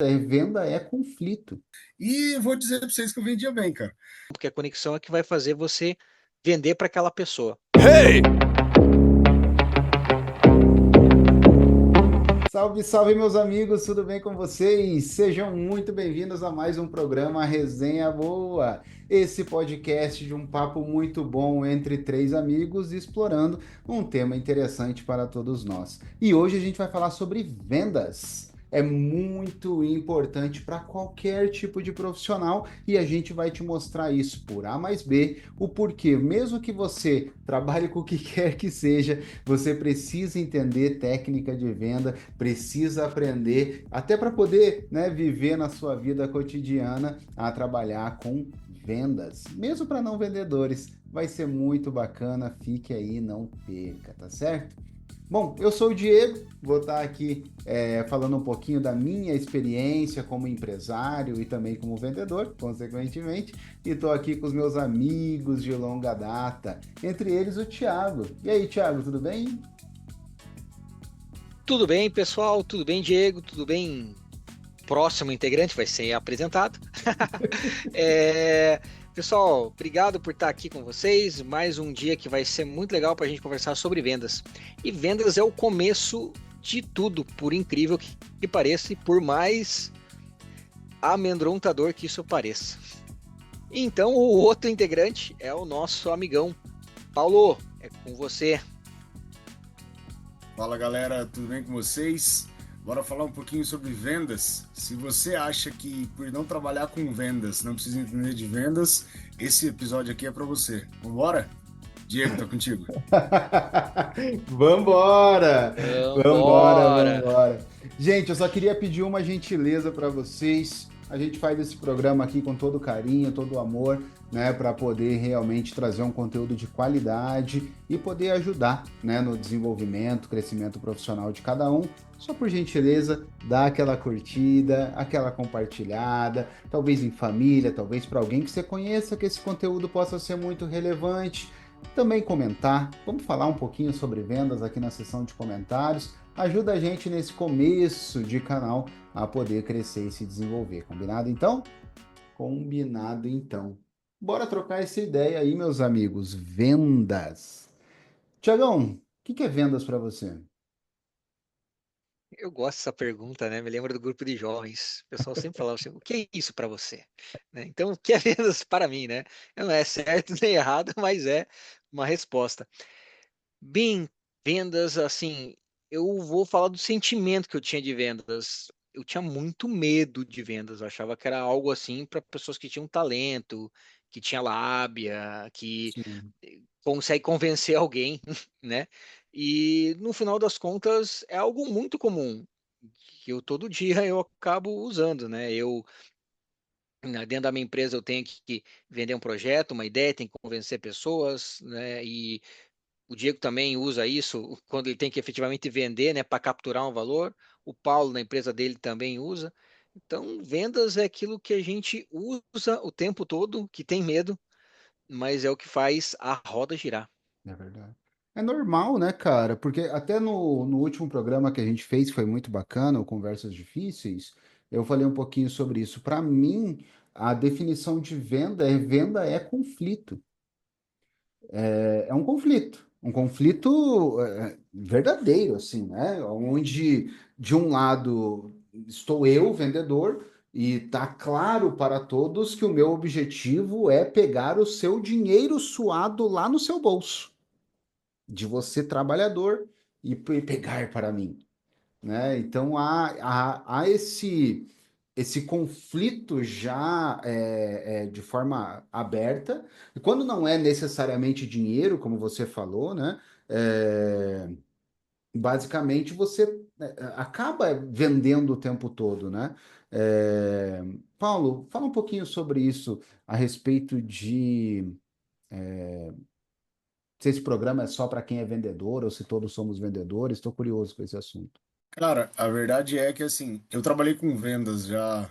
Venda é conflito. E vou dizer para vocês que eu vendia bem, cara. Porque a conexão é que vai fazer você vender para aquela pessoa. Salve, salve, meus amigos, tudo bem com vocês? Sejam muito bem-vindos a mais um programa Resenha Boa. Esse podcast de um papo muito bom entre três amigos, explorando um tema interessante para todos nós. E hoje a gente vai falar sobre vendas. É muito importante para qualquer tipo de profissional e a gente vai te mostrar isso por A mais B, o porquê. Mesmo que você trabalhe com o que quer que seja, você precisa entender técnica de venda, precisa aprender, até para poder, né, viver na sua vida cotidiana, a trabalhar com vendas, mesmo para não vendedores. Vai ser muito bacana, fique aí, não perca, tá certo? Bom, eu sou o Diego, vou estar aqui falando um pouquinho da minha experiência como empresário e também como vendedor, consequentemente, e estou aqui com os meus amigos de longa data, entre eles o Thiago. E aí, Thiago, tudo bem? Tudo bem, pessoal? Tudo bem, Diego? Tudo bem? Próximo integrante vai ser apresentado. É, Pessoal, obrigado por estar aqui com vocês. Mais um dia que vai ser muito legal para a gente conversar sobre vendas. E vendas é o começo de tudo, por incrível que pareça, e por mais amedrontador que isso pareça. Então, o outro integrante é o nosso amigão. Paulo, é com você. Fala galera, tudo bem com vocês? Bora falar um pouquinho sobre vendas. Se você acha que por não trabalhar com vendas não precisa entender de vendas, esse episódio aqui é para você. Vambora? Diego, tá contigo. Vambora! Vambora, Vambora! vambora! Gente, eu só queria pedir uma gentileza para vocês. A gente faz esse programa aqui com todo carinho, todo amor, né, para poder realmente trazer um conteúdo de qualidade e poder ajudar, né, no desenvolvimento, crescimento profissional de cada um. Só por gentileza, dá aquela curtida, aquela compartilhada, talvez em família, talvez para alguém que você conheça, que esse conteúdo possa ser muito relevante. Também comentar, vamos falar um pouquinho sobre vendas aqui na seção de comentários. Ajuda a gente nesse começo de canal a poder crescer e se desenvolver. Combinado então? Combinado então. Bora trocar essa ideia aí, meus amigos. Vendas. Tiagão, o que é vendas para você? Eu gosto dessa pergunta, né? Me lembra do grupo de jovens. O pessoal sempre falava assim: o que é isso para você? Né? Então, o que é vendas para mim, né? Não é certo nem errado, mas é uma resposta. Bem, vendas, assim, eu vou falar do sentimento que eu tinha de vendas. Eu tinha muito medo de vendas. Eu achava que era algo assim para pessoas que tinham talento, que tinha lábia, que Sim, consegue convencer alguém, né? E no final das contas é algo muito comum que eu todo dia eu acabo usando, né? Dentro da minha empresa eu tenho que vender um projeto, uma ideia, tem que convencer pessoas, né? E o Diego também usa isso quando ele tem que efetivamente vender, né, para capturar um valor. O Paulo na empresa dele também usa. Então, vendas é aquilo que a gente usa o tempo todo, que tem medo, mas é o que faz a roda girar. é verdade. É normal, né, cara? Porque até no último programa que a gente fez, que foi muito bacana, o Conversas Difíceis, eu falei um pouquinho sobre isso. Para mim, a definição de venda é conflito. É um conflito verdadeiro, assim, né? Onde, de um lado, estou eu, vendedor, e tá claro para todos que o meu objetivo é pegar o seu dinheiro suado lá no seu bolso, de você, trabalhador, e pegar para mim, né? Então há esse conflito já de forma aberta, e quando não é necessariamente dinheiro, como você falou, né? É, basicamente você acaba vendendo o tempo todo, né? É, Paulo, fala um pouquinho sobre isso a respeito de se esse programa é só para quem é vendedor ou se todos somos vendedores. Estou curioso com esse assunto. Cara, a verdade é que assim, eu trabalhei com vendas já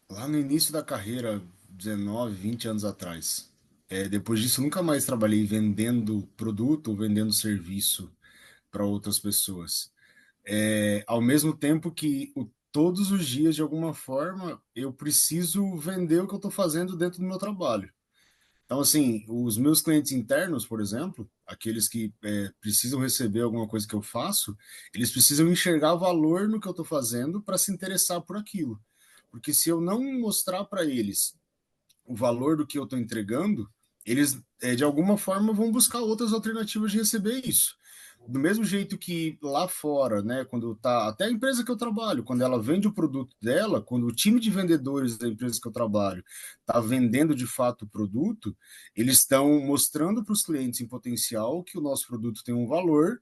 lá no início da carreira, 19, 20 anos atrás. Depois disso, nunca mais trabalhei vendendo produto ou vendendo serviço para outras pessoas. Ao mesmo tempo que todos os dias, de alguma forma, eu preciso vender o que eu estou fazendo dentro do meu trabalho. Então, assim, os meus clientes internos, por exemplo, aqueles que precisam receber alguma coisa que eu faço, eles precisam enxergar valor no que eu estou fazendo para se interessar por aquilo. Porque se eu não mostrar para eles o valor do que eu estou entregando, eles, de alguma forma, vão buscar outras alternativas de receber isso. Do mesmo jeito que lá fora, né, quando tá, até a empresa que eu trabalho, quando ela vende o produto dela, quando o time de vendedores da empresa que eu trabalho está vendendo de fato o produto, eles estão mostrando para os clientes em potencial que o nosso produto tem um valor,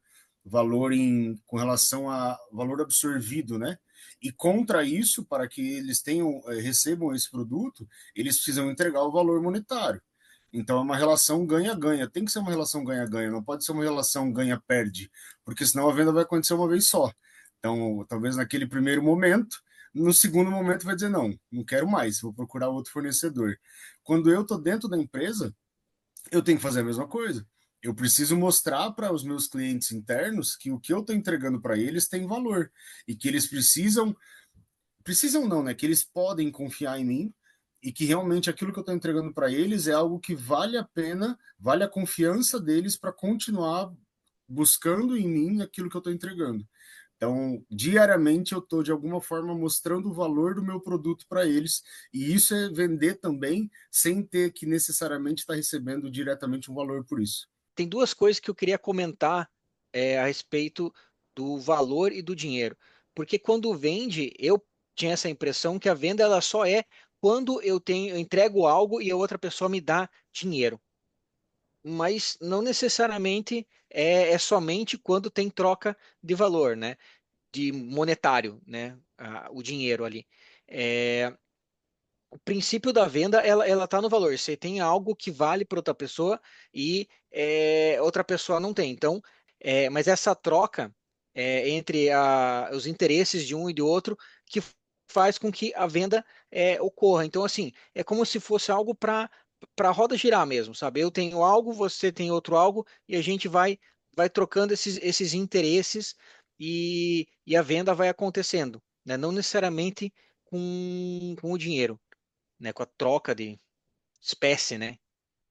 com relação a valor absorvido, né? E contra isso, para que eles tenham, recebam esse produto, eles precisam entregar o valor monetário. Então é uma relação ganha-ganha. Tem que ser uma relação ganha-ganha, não pode ser uma relação ganha-perde, porque senão a venda vai acontecer uma vez só. Então, talvez naquele primeiro momento, no segundo momento vai dizer não, não quero mais, vou procurar outro fornecedor. Quando eu estou dentro da empresa, eu tenho que fazer a mesma coisa. Eu preciso mostrar para os meus clientes internos que o que eu estou entregando para eles tem valor e que eles precisam não, né? Que eles podem confiar em mim e que realmente aquilo que eu estou entregando para eles é algo que vale a pena, vale a confiança deles para continuar buscando em mim aquilo que eu estou entregando. Então, diariamente eu estou de alguma forma mostrando o valor do meu produto para eles, e isso é vender também sem ter que necessariamente estar recebendo diretamente um valor por isso. Tem duas coisas que eu queria comentar a respeito do valor e do dinheiro. Porque quando vende, eu tinha essa impressão que a venda ela só é quando eu entrego algo e a outra pessoa me dá dinheiro. Mas não necessariamente é somente quando tem troca de valor, né? De monetário, né? O dinheiro ali. É, o princípio da venda, ela tá no valor. Você tem algo que vale para outra pessoa e outra pessoa não tem. Então, mas essa troca entre os interesses de um e do outro que faz com que a venda ocorra. Então, assim, é como se fosse algo para a roda girar mesmo, sabe? Eu tenho algo, você tem outro algo e a gente vai trocando esses interesses e a venda vai acontecendo, né? Não necessariamente com o dinheiro, né? Com a troca de espécie, né?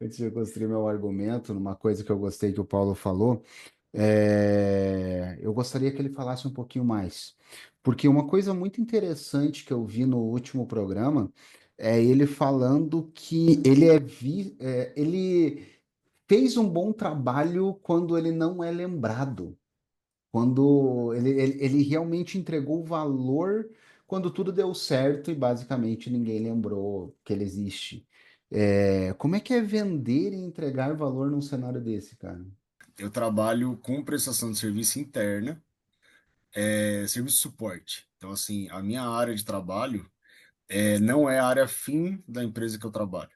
Antes de eu construir meu argumento, numa coisa que eu gostei que o Paulo falou, eu gostaria que ele falasse um pouquinho mais. Porque uma coisa muito interessante que eu vi no último programa é ele falando que ele fez um bom trabalho quando ele não é lembrado. Quando ele realmente entregou o valor quando tudo deu certo e basicamente ninguém lembrou que ele existe. Como é que é vender e entregar valor num cenário desse, cara? Eu trabalho com prestação de serviço interna, serviço de suporte. Então, assim, a minha área de trabalho não é a área fim da empresa que eu trabalho.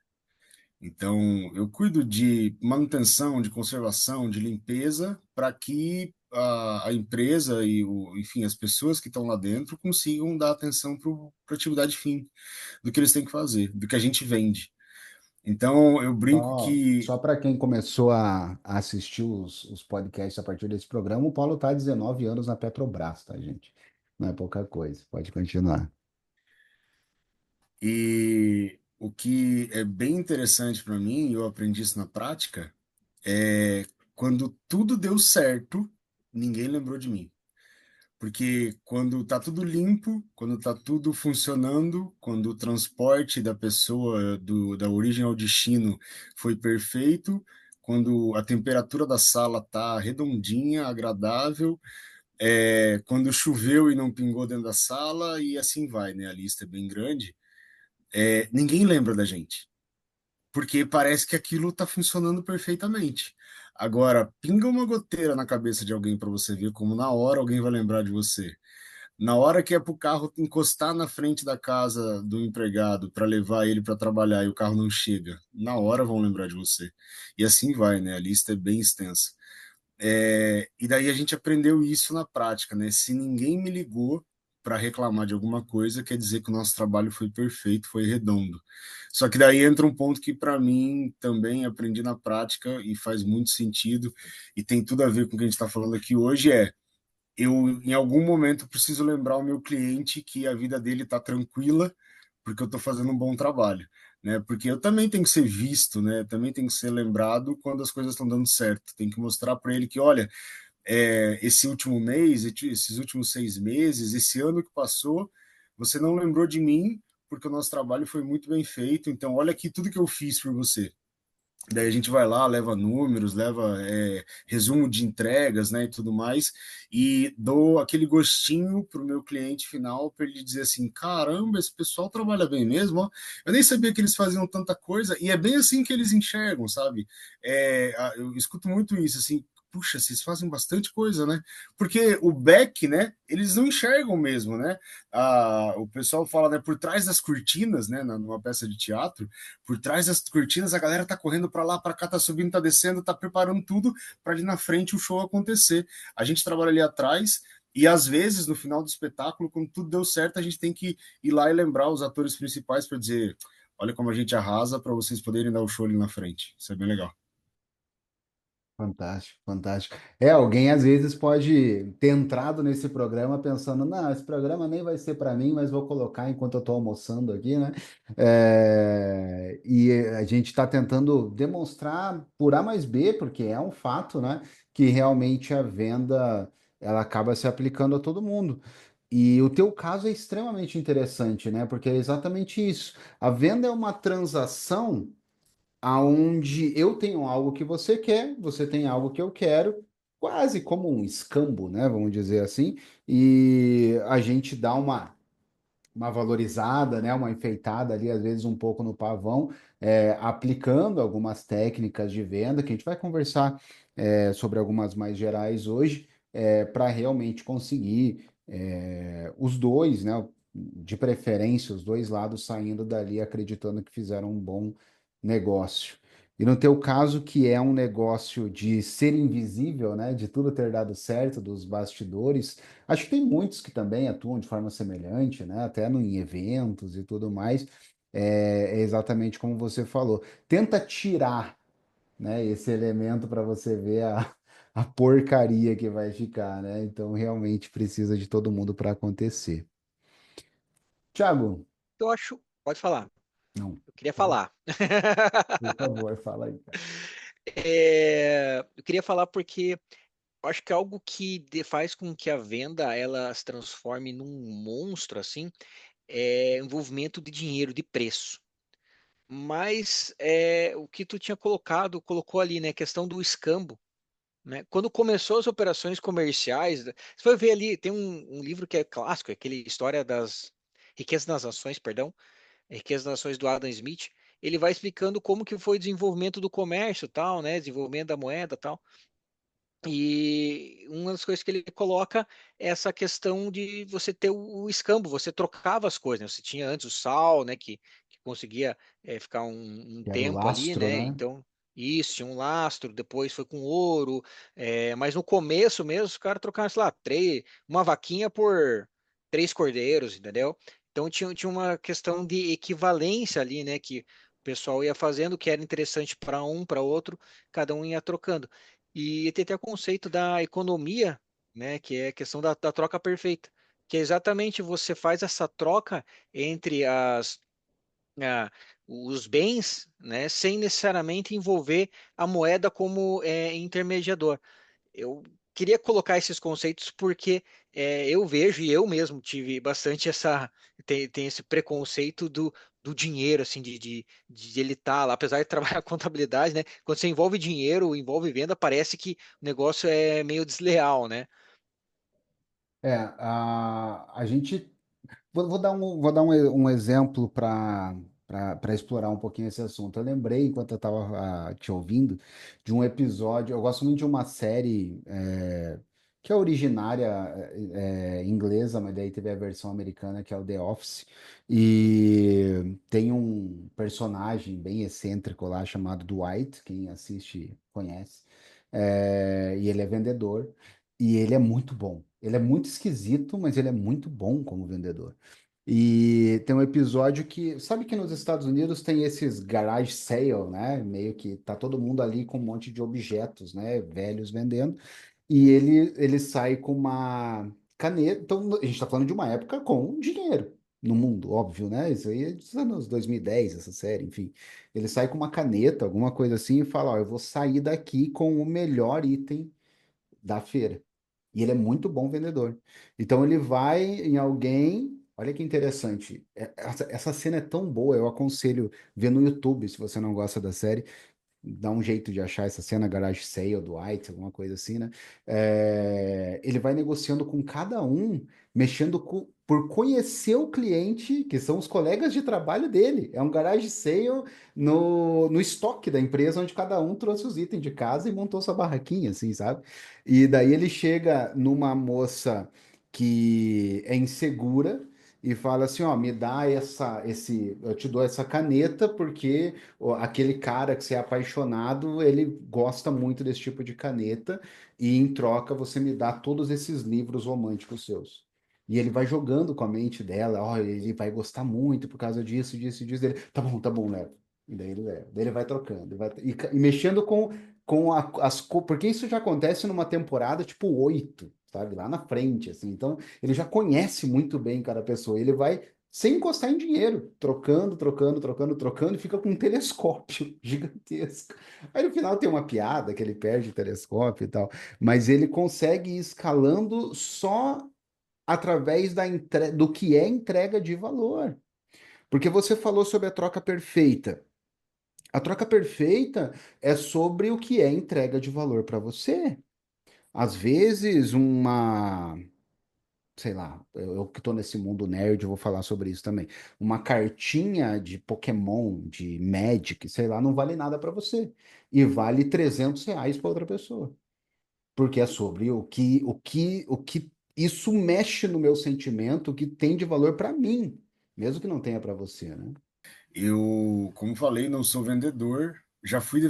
Então, eu cuido de manutenção, de conservação, de limpeza, para que a empresa enfim, as pessoas que estão lá dentro consigam dar atenção para a atividade fim, do que eles têm que fazer, do que a gente vende. Então, eu brinco Só que para quem começou a assistir os podcasts a partir desse programa, o Paulo está há 19 anos na Petrobras, tá, gente? Não é pouca coisa. Pode continuar. o que é bem interessante para mim, e eu aprendi isso na prática, é quando tudo deu certo, ninguém lembrou de mim. Porque quando tá tudo limpo, quando tá tudo funcionando, quando o transporte da pessoa da origem ao destino foi perfeito, quando a temperatura da sala tá redondinha, agradável, quando choveu e não pingou dentro da sala, e assim vai, né? A lista é bem grande. Ninguém lembra da gente, porque parece que aquilo está funcionando perfeitamente. Agora, pinga uma goteira na cabeça de alguém para você ver como na hora alguém vai lembrar de você. Na hora que é para o carro encostar na frente da casa do empregado para levar ele para trabalhar e o carro não chega, na hora vão lembrar de você. E assim vai, né? A lista é bem extensa. E daí a gente aprendeu isso na prática, né? Se ninguém me ligou para reclamar de alguma coisa, quer dizer que o nosso trabalho foi perfeito, foi redondo. Só que daí entra um ponto que para mim também aprendi na prática e faz muito sentido e tem tudo a ver com o que a gente está falando aqui hoje eu em algum momento preciso lembrar o meu cliente que a vida dele está tranquila, porque eu estou fazendo um bom trabalho, né? Porque eu também tenho que ser visto, né? Também tenho que ser lembrado quando as coisas estão dando certo. Tem que mostrar para ele que, olha, esse último mês, esses últimos 6 meses, esse ano que passou, você não lembrou de mim porque o nosso trabalho foi muito bem feito. Então, olha aqui tudo que eu fiz por você. Daí a gente vai lá, leva números, leva resumo de entregas, né, e tudo mais, e dou aquele gostinho pro meu cliente final para ele dizer assim, caramba, esse pessoal trabalha bem mesmo, ó. Eu nem sabia que eles faziam tanta coisa, e é bem assim que eles enxergam, sabe? Eu escuto muito isso, assim, puxa, vocês fazem bastante coisa, né? Porque o back, né, eles não enxergam mesmo, né? O pessoal fala, né, por trás das cortinas, né, numa peça de teatro, por trás das cortinas, a galera tá correndo para lá, para cá, tá subindo, tá descendo, tá preparando tudo para ali na frente o show acontecer. A gente trabalha ali atrás e às vezes no final do espetáculo, quando tudo deu certo, a gente tem que ir lá e lembrar os atores principais para dizer: olha como a gente arrasa para vocês poderem dar o show ali na frente. Isso é bem legal. Fantástico, fantástico. Alguém às vezes pode ter entrado nesse programa pensando, não, esse programa nem vai ser para mim, mas vou colocar enquanto eu estou almoçando aqui, né? E a gente está tentando demonstrar por A mais B, porque é um fato, né? Que realmente a venda ela acaba se aplicando a todo mundo. E o teu caso é extremamente interessante, né? Porque é exatamente isso. A venda é uma transação aonde eu tenho algo que você quer, você tem algo que eu quero, quase como um escambo, né? Vamos dizer assim, e a gente dá uma valorizada, né? Uma enfeitada ali, às vezes um pouco no pavão, aplicando algumas técnicas de venda, que a gente vai conversar sobre algumas mais gerais hoje, para realmente conseguir os dois, né? De preferência, os dois lados saindo dali acreditando que fizeram um bom negócio. E no teu caso, que é um negócio de ser invisível, né? De tudo ter dado certo, dos bastidores. Acho que tem muitos que também atuam de forma semelhante, né? Até em eventos e tudo mais. É exatamente como você falou. Tenta tirar, né, esse elemento para você ver a porcaria que vai ficar, né? Então realmente precisa de todo mundo para acontecer. Tiago, Eu acho. Pode falar. não, Eu queria falar. por favor, fala aí. Eu queria falar porque eu acho que algo que faz com que a venda ela se transforme num monstro assim é envolvimento de dinheiro, de preço. Mas o que tu tinha colocou ali, né? Questão do escambo, né? Quando começou as operações comerciais, você foi ver ali, tem um livro que é clássico, é aquele História das Riquezas das Nações, perdão, Riquezas das Nações do Adam Smith. Ele vai explicando como que foi o desenvolvimento do comércio, tal, né? Desenvolvimento da moeda, tal. E uma das coisas que ele coloca é essa questão de você ter o escambo, você trocava as coisas, né? Você tinha antes o sal, né, que conseguia ficar um Que era o tempo ali, lastro, né? né? Então, isso, tinha um lastro, depois foi com ouro, mas no começo mesmo, os caras trocavam, sei lá, uma vaquinha por 3 cordeiros, entendeu? Então tinha uma questão de equivalência ali, né, que o pessoal ia fazendo, que era interessante para um, para outro, cada um ia trocando. E tem até o conceito da economia, né, que é a questão da troca perfeita, que é exatamente você faz essa troca entre a- os bens, né, sem necessariamente envolver a moeda como intermediador. Eu queria colocar esses conceitos porque eu vejo e eu mesmo tive bastante tem esse preconceito do dinheiro, assim, de ele estar lá, apesar de trabalhar com contabilidade, né? Quando você envolve dinheiro, envolve venda, parece que o negócio é meio desleal, né? A gente. Vou dar um exemplo para explorar um pouquinho esse assunto. Eu lembrei, enquanto eu estava te ouvindo, de um episódio. Eu gosto muito de uma série que é originária inglesa, mas daí teve a versão americana, que é o The Office. E tem um personagem bem excêntrico lá chamado Dwight, quem assiste conhece. E ele é vendedor. E ele é muito bom. Ele é muito esquisito, mas ele é muito bom como vendedor. E tem um episódio que, sabe que nos Estados Unidos tem esses garage sale, né? Meio que tá todo mundo ali com um monte de objetos, né? Velhos vendendo. E ele sai com uma caneta. Então, a gente está falando de uma época com dinheiro no mundo, óbvio, né? Isso aí é dos anos 2010, essa série, enfim. Ele sai com uma caneta, alguma coisa assim, e fala: Ó, eu vou sair daqui com o melhor item da feira. E ele é muito bom vendedor. Então, ele vai em alguém. Olha que interessante. Essa cena é tão boa, eu aconselho ver no YouTube, se você não gosta da série dá um jeito de achar essa cena, garage sale do White, alguma coisa assim, né? Ele vai negociando com cada um, mexendo por conhecer o cliente, que são os colegas de trabalho dele. É um garage sale no estoque da empresa, onde cada um trouxe os itens de casa e montou sua barraquinha, assim, sabe? E daí ele chega numa moça que é insegura e fala assim, ó, me dá eu te dou essa caneta porque aquele cara que você é apaixonado, ele gosta muito desse tipo de caneta, e em troca você me dá todos esses livros românticos seus. E ele vai jogando com a mente dela, ó, ele vai gostar muito por causa disso, disso, disso. Dele, tá bom, leva. E daí ele leva. Daí ele vai trocando, e mexendo com porque isso já acontece numa temporada tipo 8, sabe? Lá na frente, assim. Então, ele já conhece muito bem cada pessoa. Ele vai sem encostar em dinheiro, trocando, e fica com um telescópio gigantesco. Aí no final tem uma piada que ele perde o telescópio e tal, mas ele consegue ir escalando só através do que é entrega de valor. Porque você falou sobre a troca perfeita. A troca perfeita é sobre o que é entrega de valor para você. Às vezes, sei lá, eu que tô nesse mundo nerd, eu vou falar sobre isso também. Uma cartinha de Pokémon, de Magic, sei lá, não vale nada para você. E vale R$ 300 para outra pessoa. Porque é sobre o que isso mexe no meu sentimento, o que tem de valor para mim, mesmo que não tenha para você, né? Eu, como falei, não sou vendedor. Já fui,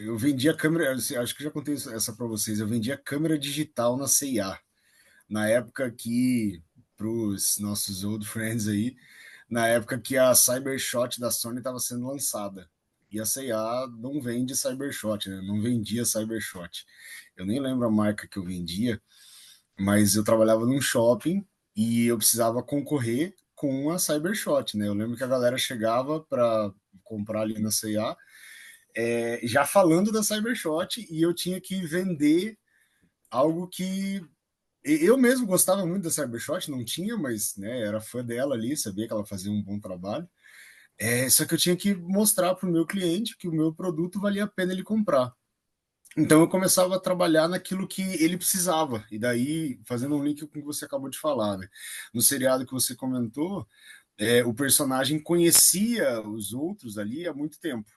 eu vendia câmera, acho que já contei essa para vocês. Eu vendia câmera digital na C&A. Na época que, para os nossos old friends aí, na época que a Cybershot da Sony estava sendo lançada. E a C&A não vende Cybershot, né? Não vendia Cybershot. Eu nem lembro a marca que eu vendia, mas eu trabalhava num shopping e eu precisava concorrer com a Cybershot, né? Eu lembro que a galera chegava para comprar ali na C&A, já falando da Cybershot, e eu tinha que vender algo que eu mesmo gostava muito da Cybershot, não tinha, mas né, era fã dela ali, sabia que ela fazia um bom trabalho. Só que eu tinha que mostrar para o meu cliente que o meu produto valia a pena ele comprar. Então eu começava a trabalhar naquilo que ele precisava. E daí, fazendo um link com o que você acabou de falar, né? No seriado que você comentou, o personagem conhecia os outros ali há muito tempo.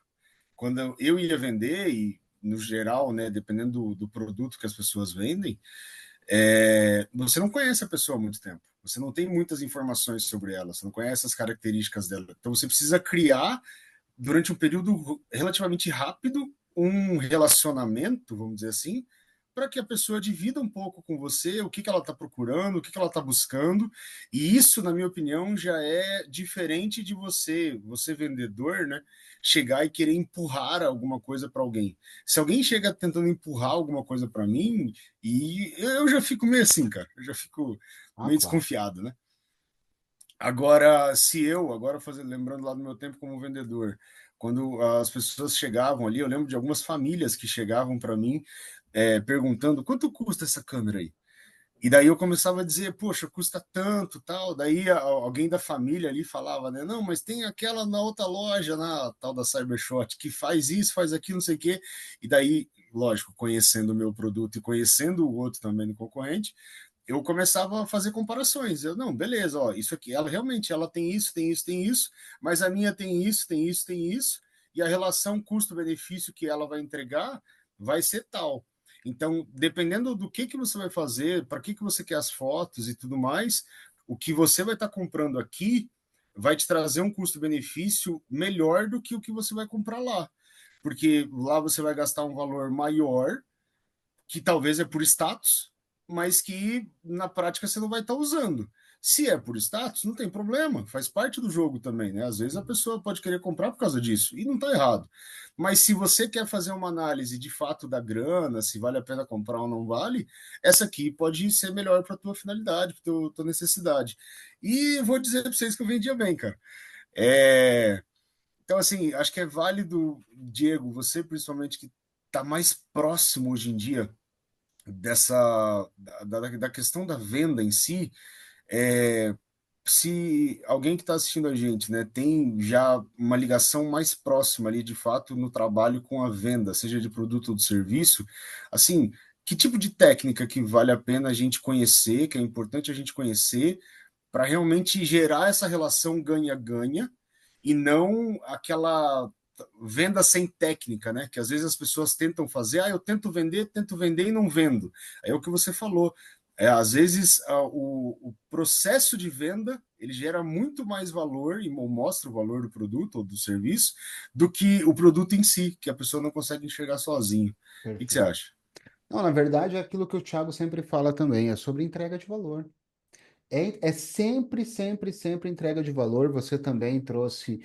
Quando eu ia vender, e no geral, né, dependendo do produto que as pessoas vendem, você não conhece a pessoa há muito tempo. Você não tem muitas informações sobre ela, você não conhece as características dela. Então você precisa criar, durante um período relativamente rápido, um relacionamento, vamos dizer assim, para que a pessoa divida um pouco com você o que ela está procurando, o que ela está buscando. E isso, na minha opinião, já é diferente de você vendedor, né, chegar e querer empurrar alguma coisa para alguém. Se alguém chega tentando empurrar alguma coisa para mim, e eu já fico meio assim, cara, eu já fico Ah, meio claro. desconfiado, né? Agora, se eu, agora fazendo, lembrando lá do meu tempo como vendedor, quando as pessoas chegavam ali, eu lembro de algumas famílias que chegavam para mim perguntando quanto custa essa câmera aí. E daí eu começava a dizer, poxa, custa tanto, tal. Daí alguém da família ali falava, né? Não, mas tem aquela na outra loja, na tal da Cybershot, que faz isso, faz aquilo, não sei o quê. E daí, lógico, conhecendo o meu produto e conhecendo o outro também no concorrente, eu começava a fazer comparações. Eu, não, beleza, ó, isso aqui, ela realmente ela tem isso, tem isso, tem isso, mas a minha tem isso, tem isso, tem isso, e a relação custo-benefício que ela vai entregar vai ser tal. Então, dependendo do que você vai fazer, para que você quer as fotos e tudo mais, o que você vai estar comprando aqui vai te trazer um custo-benefício melhor do que o que você vai comprar lá. Porque lá você vai gastar um valor maior, que talvez é por status, mas que na prática você não vai estar usando. Se é por status, não tem problema, faz parte do jogo também, né? Às vezes a pessoa pode querer comprar por causa disso, e não está errado. Mas se você quer fazer uma análise de fato da grana, se vale a pena comprar ou não vale, essa aqui pode ser melhor para a tua finalidade, para a tua necessidade. E vou dizer para vocês que eu vendia bem, cara. É... Então, assim, acho que é válido, Diego, você principalmente que está mais próximo hoje em dia dessa da questão da venda em si, é, se alguém que está assistindo a gente, né, tem já uma ligação mais próxima ali, de fato, no trabalho com a venda, seja de produto ou de serviço, assim, que tipo de técnica que vale a pena a gente conhecer, que é importante a gente conhecer, para realmente gerar essa relação ganha-ganha e não aquela venda sem técnica, né? Que às vezes as pessoas tentam fazer, eu tento vender e não vendo. É o que você falou. Às vezes o processo de venda ele gera muito mais valor e mostra o valor do produto ou do serviço do que o produto em si, que a pessoa não consegue enxergar sozinho. O que você Perfeito. acha? Não, na verdade, é aquilo que o Thiago sempre fala também, é sobre entrega de valor. É sempre, sempre, sempre entrega de valor. Você também trouxe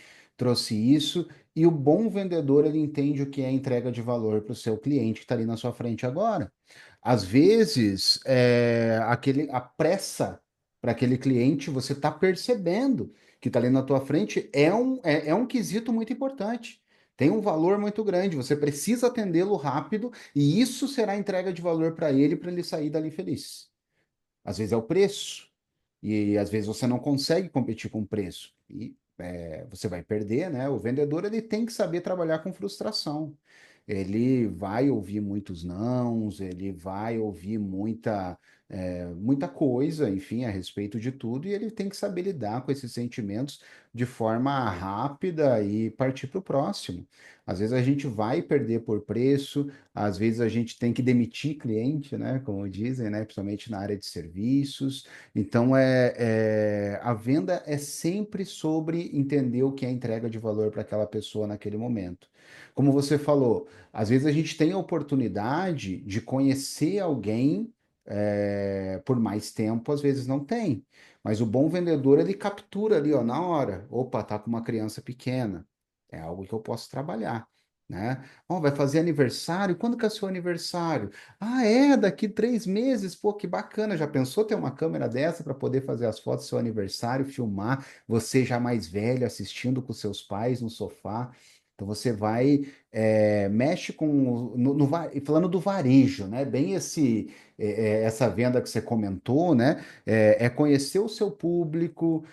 isso. E o bom vendedor, ele entende o que é entrega de valor para o seu cliente que está ali na sua frente agora. Às vezes, a pressa para aquele cliente, você está percebendo que está ali na tua frente, é um quesito muito importante. Tem um valor muito grande. Você precisa atendê-lo rápido e isso será entrega de valor para ele sair dali feliz. Às vezes é o preço. E às vezes você não consegue competir com o preço. E você vai perder, né? O vendedor ele tem que saber trabalhar com frustração. Ele vai ouvir muitos nãos, ele vai ouvir muita coisa, enfim, a respeito de tudo, e ele tem que saber lidar com esses sentimentos de forma rápida e partir para o próximo. Às vezes a gente vai perder por preço, às vezes a gente tem que demitir cliente, né? Como dizem, né? Principalmente na área de serviços. Então, a venda é sempre sobre entender o que é entrega de valor para aquela pessoa naquele momento. Como você falou, às vezes a gente tem a oportunidade de conhecer alguém por mais tempo, às vezes não tem. Mas o bom vendedor, ele captura ali, ó, na hora. Opa, tá com uma criança pequena. É algo que eu posso trabalhar. Né? Ó, vai fazer aniversário? Quando que é o seu aniversário? Ah, daqui 3 meses. Pô, que bacana. Já pensou ter uma câmera dessa para poder fazer as fotos do seu aniversário, filmar você já mais velho assistindo com seus pais no sofá? Então você vai, mexe com, falando do varejo, né? Bem essa venda que você comentou, né? É conhecer o seu público.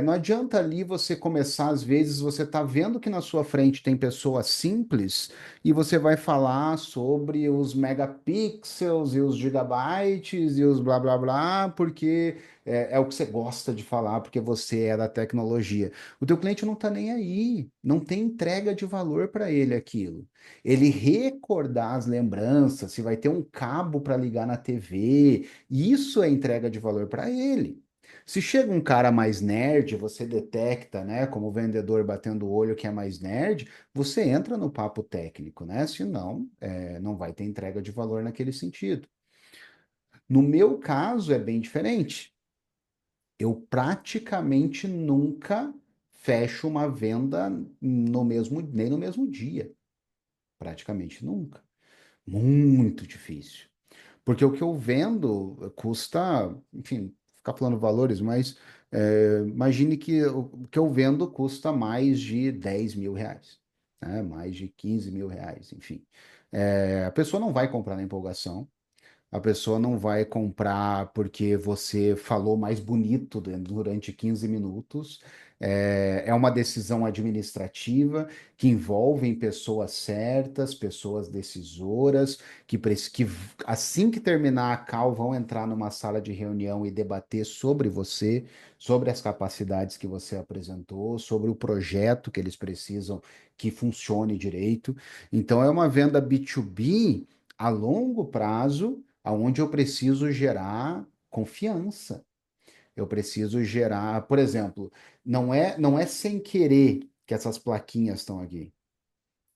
Não adianta ali você começar, às vezes você está vendo que na sua frente tem pessoas simples e você vai falar sobre os megapixels e os gigabytes e os blá blá blá, porque é o que você gosta de falar, porque você é da tecnologia. O teu cliente não está nem aí, não tem entrega de valor para ele aquilo. Ele recordar as lembranças, se vai ter um cabo para ligar na TV, isso é entrega de valor para ele. Se chega um cara mais nerd, você detecta, né, como vendedor batendo o olho que é mais nerd, você entra no papo técnico, né? Senão, não vai ter entrega de valor naquele sentido. No meu caso, é bem diferente. Eu praticamente nunca fecho uma venda nem no mesmo dia. Praticamente nunca. Muito difícil. Porque o que eu vendo custa, enfim, ficar falando valores, mas imagine que o que eu vendo custa mais de R$ 10.000, né? Mais de R$ 15.000, enfim. A pessoa não vai comprar na empolgação. A pessoa não vai comprar porque você falou mais bonito durante 15 minutos. É uma decisão administrativa que envolve pessoas certas, pessoas decisoras, que assim que terminar a call vão entrar numa sala de reunião e debater sobre você, sobre as capacidades que você apresentou, sobre o projeto que eles precisam que funcione direito. Então, é uma venda B2B a longo prazo aonde eu preciso gerar confiança. Eu preciso gerar, por exemplo, não é sem querer que essas plaquinhas estão aqui.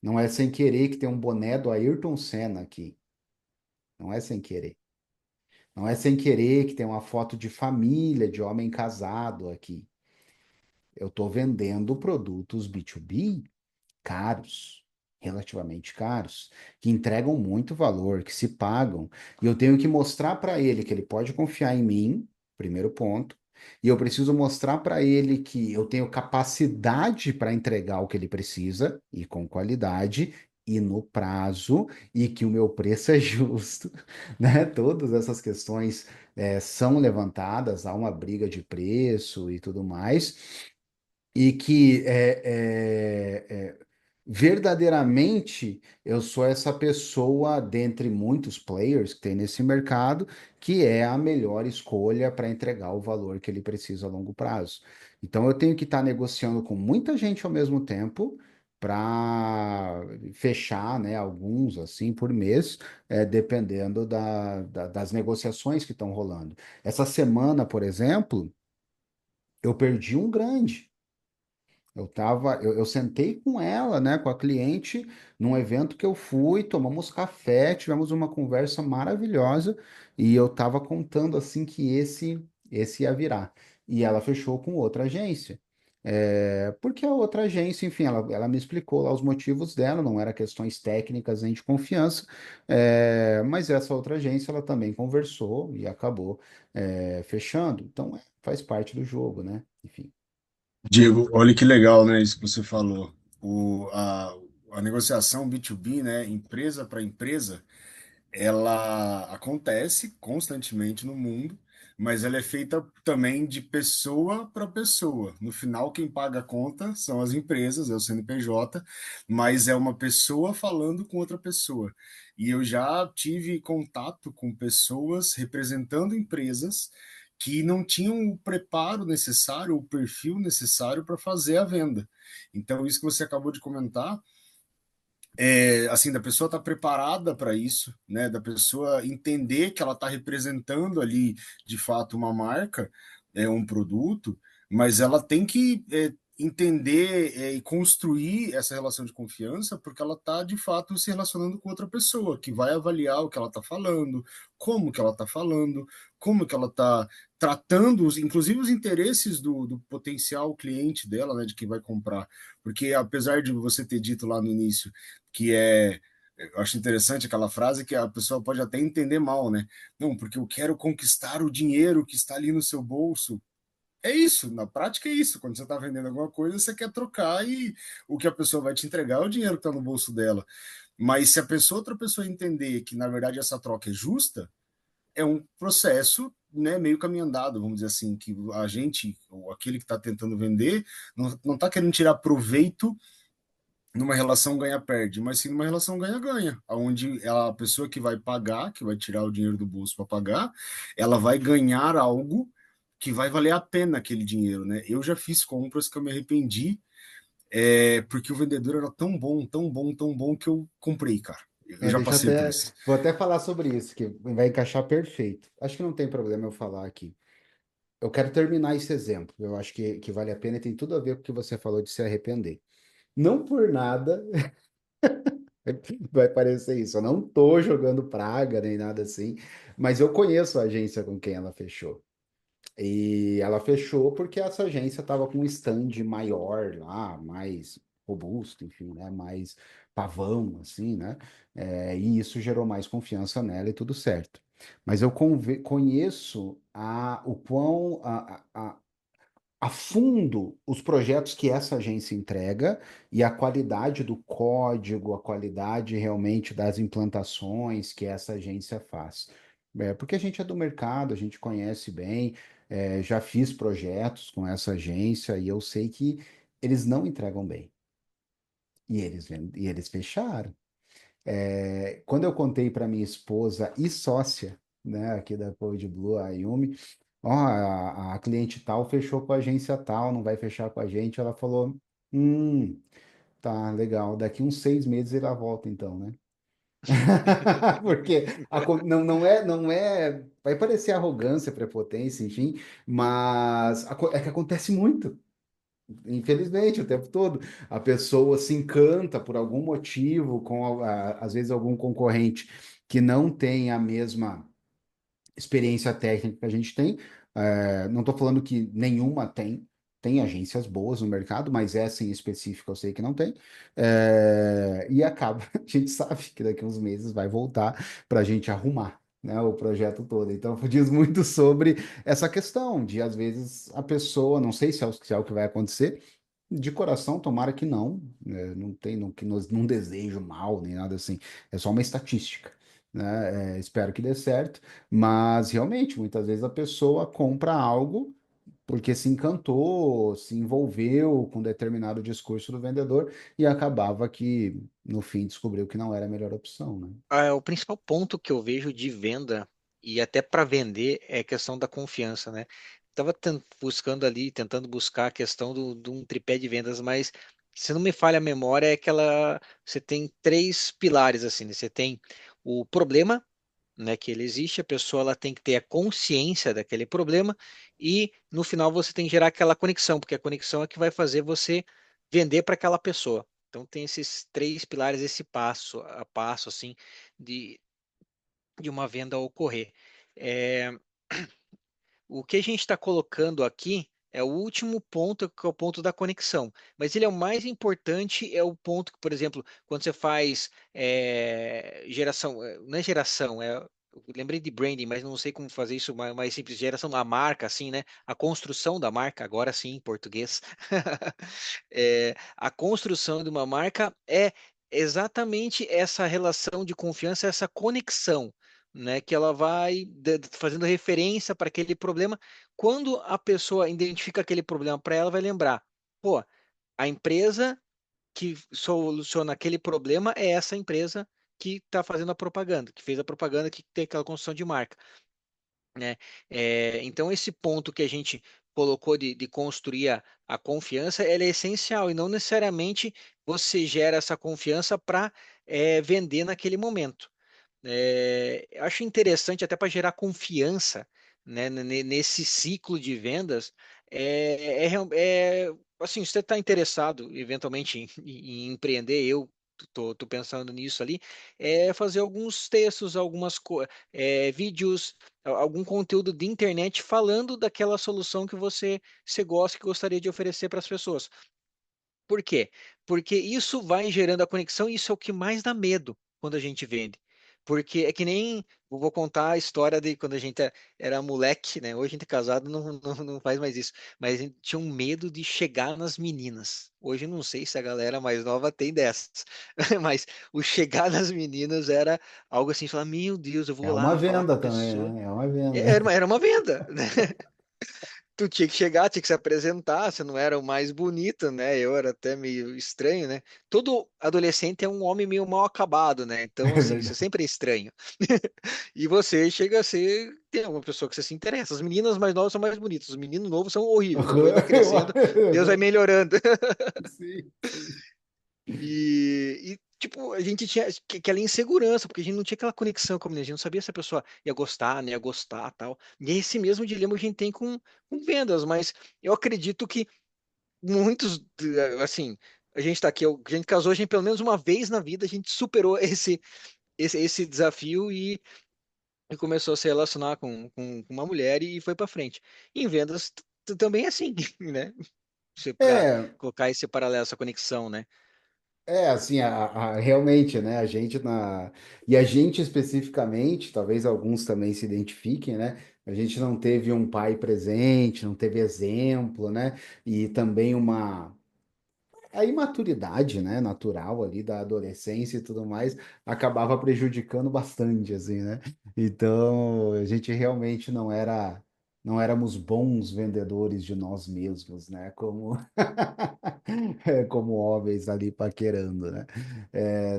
Não é sem querer que tem um boné do Ayrton Senna aqui. Não é sem querer. Não é sem querer que tem uma foto de família, de homem casado aqui. Eu estou vendendo produtos B2B caros, relativamente caros, que entregam muito valor, que se pagam, e eu tenho que mostrar para ele que ele pode confiar em mim, primeiro ponto, e eu preciso mostrar para ele que eu tenho capacidade para entregar o que ele precisa, e com qualidade, e no prazo, e que o meu preço é justo, né? Todas essas questões são levantadas, há uma briga de preço e tudo mais e que verdadeiramente eu sou essa pessoa dentre muitos players que tem nesse mercado que é a melhor escolha para entregar o valor que ele precisa a longo prazo. Então eu tenho que estar negociando com muita gente ao mesmo tempo para fechar, né, alguns assim por mês, dependendo das negociações que estão rolando. Essa semana, por exemplo, eu perdi um grande. Eu sentei com ela, né, com a cliente, num evento que eu fui, tomamos café, tivemos uma conversa maravilhosa e eu estava contando assim que esse ia virar. E ela fechou com outra agência. Porque a outra agência, enfim, ela me explicou lá os motivos dela, não eram questões técnicas nem de confiança, mas essa outra agência ela também conversou e acabou fechando. Então, faz parte do jogo, né? Enfim. Diego, olha que legal, né, isso que você falou. A negociação B2B, né, empresa para empresa, ela acontece constantemente no mundo, mas ela é feita também de pessoa para pessoa. No final, quem paga a conta são as empresas, é o CNPJ, mas é uma pessoa falando com outra pessoa. E eu já tive contato com pessoas representando empresas que não tinham o preparo necessário, o perfil necessário para fazer a venda. Então, isso que você acabou de comentar assim, da pessoa estar preparada para isso, né? Da pessoa entender que ela está representando ali, de fato, uma marca, um produto, mas ela tem que entender e construir essa relação de confiança, porque ela está, de fato, se relacionando com outra pessoa, que vai avaliar o que ela está falando, como que ela está falando, como que ela está tratando, inclusive, os interesses do potencial cliente dela, né? De quem vai comprar. Porque, apesar de você ter dito lá no início que eu acho interessante aquela frase que a pessoa pode até entender mal, né? Não, porque eu quero conquistar o dinheiro que está ali no seu bolso. É isso, na prática é isso. Quando você está vendendo alguma coisa, você quer trocar e o que a pessoa vai te entregar é o dinheiro que está no bolso dela. Mas se a pessoa, outra pessoa entender que na verdade essa troca é justa, é um processo, né, meio caminho andado, vamos dizer assim, que a gente, ou aquele que está tentando vender, não está querendo tirar proveito numa relação ganha-perde, mas sim numa relação ganha-ganha, onde a pessoa que vai pagar, que vai tirar o dinheiro do bolso para pagar, ela vai ganhar algo que vai valer a pena aquele dinheiro, né? Eu já fiz compras que eu me arrependi, porque o vendedor era tão bom, tão bom, tão bom que eu comprei, cara. Eu já Deixa eu passei por até, isso. vou até falar sobre isso, que vai encaixar perfeito. Acho que não tem problema eu falar aqui. Eu quero terminar esse exemplo. Eu acho que vale a pena e tem tudo a ver com o que você falou de se arrepender. Não por nada vai parecer isso. Eu não tô jogando praga nem nada assim, mas eu conheço a agência com quem ela fechou. E ela fechou porque essa agência estava com um stand maior lá, mais robusto, enfim, né? Mais pavão, assim, né? E isso gerou mais confiança nela e tudo certo. Mas eu conheço o quão a fundo os projetos que essa agência entrega e a qualidade do código, a qualidade realmente das implantações que essa agência faz. Porque a gente é do mercado, a gente conhece bem, já fiz projetos com essa agência e eu sei que eles não entregam bem. E eles fecharam. Quando eu contei para minha esposa e sócia, né, aqui da Code Blue, a Yumi, ó, a cliente tal fechou com a agência tal, não vai fechar com a gente. Ela falou, tá, legal. Daqui uns 6 meses ela volta, então, né? Porque não é, vai parecer arrogância, prepotência, enfim, mas é que acontece muito. Infelizmente, o tempo todo, a pessoa se encanta por algum motivo com, às vezes, algum concorrente que não tem a mesma experiência técnica que a gente tem. Não estou falando que nenhuma tem. Tem agências boas no mercado, mas essa em específico eu sei que não tem. E acaba, a gente sabe que daqui a uns meses vai voltar para a gente arrumar, né, o projeto todo. Então, diz muito sobre essa questão de, às vezes, a pessoa, não sei se é o que vai acontecer, de coração, tomara que não, né, não tem, não, que nós não desejo mal, nem nada assim, é só uma estatística, né? Espero que dê certo, mas realmente, muitas vezes a pessoa compra algo porque se encantou, se envolveu com determinado discurso do vendedor e acabava que, no fim, descobriu que não era a melhor opção, né? O principal ponto que eu vejo de venda e até para vender é a questão da confiança, né? Estava buscando ali, tentando buscar a questão de um tripé de vendas, mas se não me falha a memória, é que você tem três pilares assim, né? Você tem o problema, né, que ele existe, a pessoa ela tem que ter a consciência daquele problema e no final você tem que gerar aquela conexão, porque a conexão é que vai fazer você vender para aquela pessoa. Então tem esses três pilares, esse passo a passo assim de, de uma venda ocorrer. É, o que a gente está colocando aqui é o último ponto, que é o ponto da conexão. Mas ele é o mais importante, é o ponto que, por exemplo, quando você faz geração, não é geração, eu lembrei de branding, mas não sei como fazer isso mais simples. Geração da marca, assim, né? A construção da marca, agora sim, em português. A construção de uma marca é exatamente essa relação de confiança, essa conexão, né, que ela vai fazendo referência para aquele problema. Quando a pessoa identifica aquele problema para ela, vai lembrar, pô, a empresa que soluciona aquele problema é essa empresa que está fazendo a propaganda, que fez a propaganda, que tem aquela construção de marca, né? Então esse ponto que a gente colocou de construir a confiança, ela é essencial e não necessariamente você gera essa confiança para vender naquele momento. Eu acho interessante até para gerar confiança, né, nesse ciclo de vendas. Assim, se você está interessado eventualmente em empreender, eu tô pensando nisso ali, é fazer alguns textos, vídeos, algum conteúdo de internet falando daquela solução que você gosta, que gostaria de oferecer para as pessoas. Por quê? Porque isso vai gerando a conexão e isso é o que mais dá medo quando a gente vende. Porque é que nem, eu vou contar a história de quando a gente era moleque, né? Hoje a gente é casado, não faz mais isso. Mas a gente tinha um medo de chegar nas meninas. Hoje eu não sei se a galera mais nova tem dessas. Mas o chegar nas meninas era algo assim, falar, meu Deus, eu É vou uma lá falar com venda a também, pessoa. né? É uma venda. Era uma venda, né? Tu tinha que chegar, tinha que se apresentar, você não era o mais bonito, né? Eu era até meio estranho, né? Todo adolescente é um homem meio mal acabado, né? Então, É assim, você verdade. sempre é estranho. E você chega a ser, tem uma pessoa que você se interessa. As meninas mais novas são mais bonitas, os meninos novos são horríveis. Depois vai crescendo, Deus vai melhorando. Sim, sim. Tipo, a gente tinha aquela insegurança, porque a gente não tinha aquela conexão com a menina, a gente não sabia se a pessoa ia gostar, não ia gostar, tal. E é esse mesmo dilema que a gente tem com vendas, mas eu acredito que muitos, assim, a gente tá aqui, a gente casou, a gente pelo menos uma vez na vida, a gente superou esse desafio e começou a se relacionar com uma mulher e foi para frente. Em vendas também é assim, né? Para É, colocar esse paralelo, essa conexão, né? assim, realmente, né, e a gente especificamente, talvez alguns também se identifiquem, né, a gente não teve um pai presente, não teve exemplo, né, e também a imaturidade, né, natural ali da adolescência e tudo mais, acabava prejudicando bastante, assim, né, então a gente realmente não éramos bons vendedores de nós mesmos, né, como homens ali paquerando, né?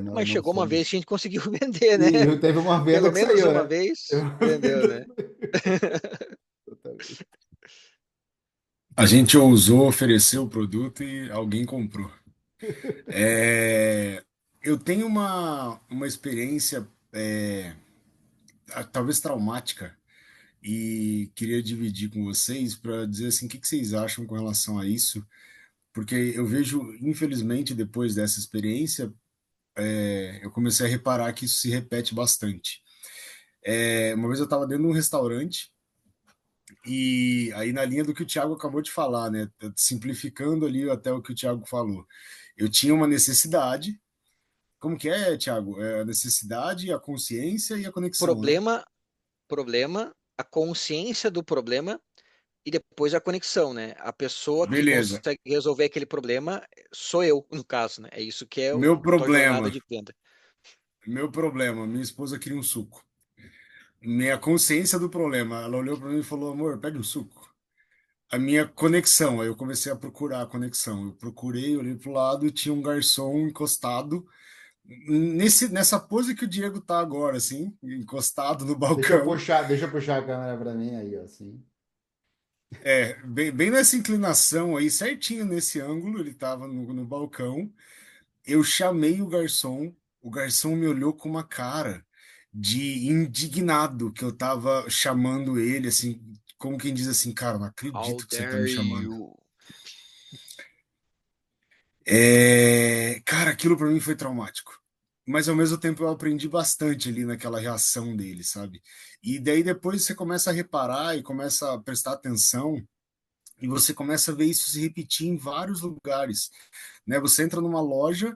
Não, Mas não chegou uma vez somos. que a gente conseguiu vender, né? E teve uma venda Pelo que menos saiu, uma né? Teve vez uma vendeu, venda né? que saiu. Exatamente. A gente ousou oferecer o produto e alguém comprou. É, eu tenho uma experiência, talvez traumática, e queria dividir com vocês para dizer assim, o que vocês acham com relação a isso, porque eu vejo, infelizmente, depois dessa experiência, eu comecei a reparar que isso se repete bastante. Uma vez eu estava dentro de um restaurante e aí na linha do que o Thiago acabou de falar, né? Simplificando ali até o que o Thiago falou. Eu tinha uma necessidade. Como que é, Thiago? É a necessidade, a consciência e a conexão, né? Problema, problema, a consciência do problema e depois a conexão, né? A pessoa que Beleza. consegue resolver aquele problema sou eu, no caso, né? É isso que é Meu a tua jornada problema, de venda. meu problema, minha esposa queria um suco. Minha consciência do problema, ela olhou para mim e falou: amor, pega um suco. A minha conexão, aí eu comecei a procurar a conexão. Eu procurei, olhei pro lado e tinha um garçom encostado nessa pose que o Diego tá agora, assim, encostado no balcão. Deixa eu puxar a câmera para mim aí, ó, assim. Bem nessa inclinação aí, certinho nesse ângulo, ele tava no balcão. Eu chamei o garçom me olhou com uma cara de indignado que eu tava chamando ele, assim, como quem diz assim, cara, não How acredito que você tá dare me chamando. you? Cara, aquilo para mim foi traumático. Mas ao mesmo tempo eu aprendi bastante ali naquela reação dele, sabe? E daí depois você começa a reparar e começa a prestar atenção e você começa a ver isso se repetir em vários lugares, né? Você entra numa loja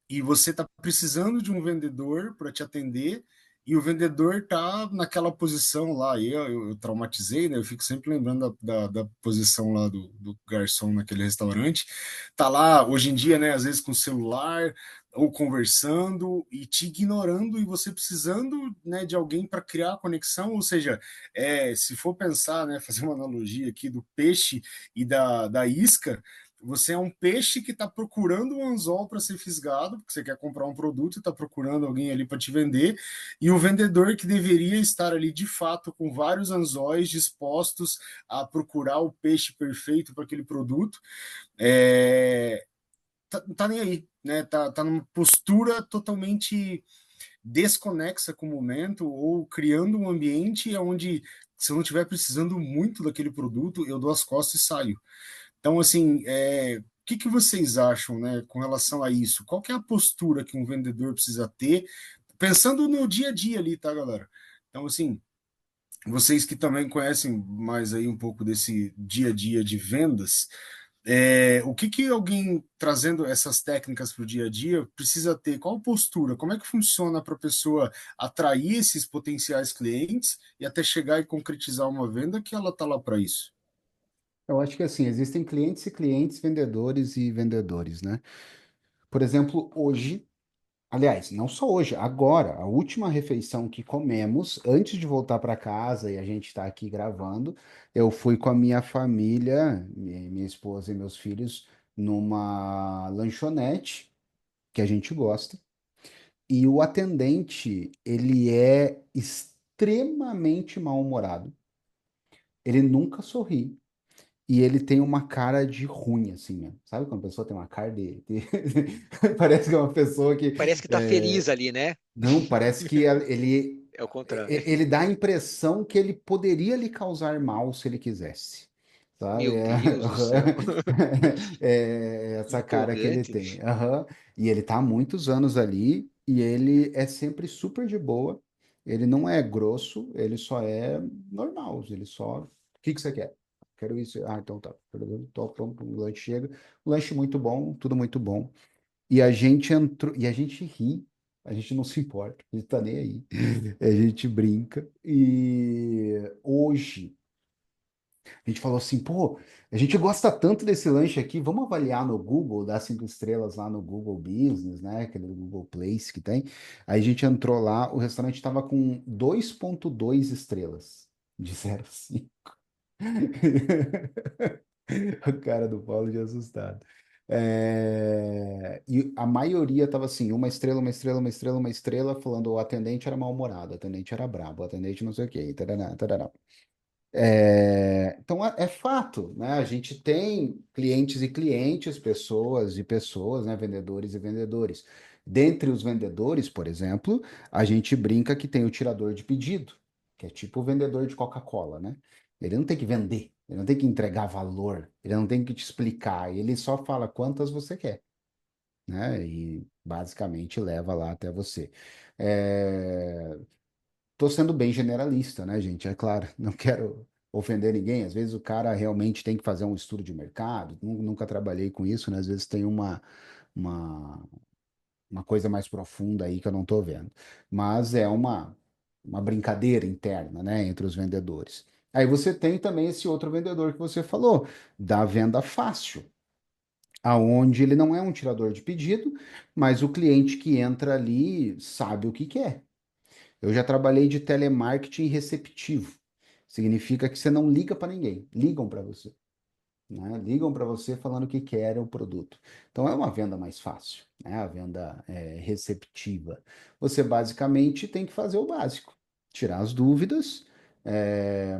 e você está precisando de um vendedor para te atender e o vendedor tá naquela posição lá. E eu traumatizei, né? Eu fico sempre lembrando da posição lá do garçom naquele restaurante. Tá lá, hoje em dia, né? Às vezes com celular ou conversando e te ignorando e você precisando, né, de alguém para criar a conexão. Ou seja, se for pensar, né, fazer uma analogia aqui do peixe e da isca, você é um peixe que está procurando um anzol para ser fisgado, porque você quer comprar um produto e está procurando alguém ali para te vender, e o vendedor que deveria estar ali de fato com vários anzóis dispostos a procurar o peixe perfeito para aquele produto, tá nem aí, né? Tá numa postura totalmente desconexa com o momento ou criando um ambiente onde se eu não estiver precisando muito daquele produto, eu dou as costas e saio. Então, assim, o que vocês acham, né, com relação a isso? Qual que é a postura que um vendedor precisa ter, pensando no dia a dia ali, tá, galera? Então, assim, vocês que também conhecem mais aí um pouco desse dia a dia de vendas, o que alguém trazendo essas técnicas para o dia a dia precisa ter? Qual postura? Como é que funciona para a pessoa atrair esses potenciais clientes e até chegar e concretizar uma venda que ela tá lá para isso? Eu acho que assim, existem clientes e clientes, vendedores e vendedores, né? Por exemplo, hoje, aliás, não só hoje, agora, a última refeição que comemos, antes de voltar para casa e a gente está aqui gravando, eu fui com a minha família, minha esposa e meus filhos, numa lanchonete que a gente gosta. E o atendente, ele é extremamente mal-humorado. Ele nunca sorri. E ele tem uma cara de ruim, assim mesmo. Sabe quando a pessoa tem uma cara Parece que é uma pessoa que... Parece que tá é, feliz ali, né? Não, parece que ele... É o contrário. Ele dá a impressão que ele poderia lhe causar mal se ele quisesse. Sabe? Meu Deus do céu. Que Essa cara que ele empolgante. tem. Aham. E ele tá há muitos anos ali e ele é sempre super de boa. Ele não é grosso, ele só é normal. Ele só. O que que você quer? Quero isso. Ah, então tá. Tô pronto, o lanche chega. O lanche muito bom, tudo muito bom. E a gente entrou, e a gente ri, a gente não se importa, a gente tá nem aí. A gente brinca. E hoje. A gente falou assim, pô, a gente gosta tanto desse lanche aqui, vamos avaliar no Google, dar 5 estrelas lá no Google Business, né? Aquele Google Place que tem. Aí a gente entrou lá, o restaurante estava com 2,2 estrelas de 0 a 5. A cara do Paulo de assustado. E a maioria estava assim, uma estrela, uma estrela, uma estrela, uma estrela, falando o atendente era mal-humorado, o atendente era brabo, o atendente não sei o quê, tarará, tarará. Então é fato, né? A gente tem clientes e clientes, pessoas e pessoas, né? Vendedores e vendedores. Dentre os vendedores, por exemplo, a gente brinca que tem o tirador de pedido, que é tipo o vendedor de Coca-Cola, né? Ele não tem que vender, ele não tem que entregar valor, ele não tem que te explicar, ele só fala quantas você quer, né? E basicamente leva lá até você. É, Tô sendo bem generalista, né, gente? É claro, não quero ofender ninguém. Às vezes o cara realmente tem que fazer um estudo de mercado. Nunca trabalhei com isso, né? Às vezes tem uma, uma coisa mais profunda aí que eu não tô vendo. Mas é uma brincadeira interna, né, entre os vendedores. Aí você tem também esse outro vendedor que você falou, da venda fácil, aonde ele não é um tirador de pedido, mas o cliente que entra ali sabe o que quer. Eu já trabalhei de telemarketing receptivo. Significa que você não liga para ninguém, ligam para você, né? Ligam para você falando que querem o produto. Então é uma venda mais fácil, né? A venda receptiva. Você basicamente tem que fazer o básico, tirar as dúvidas,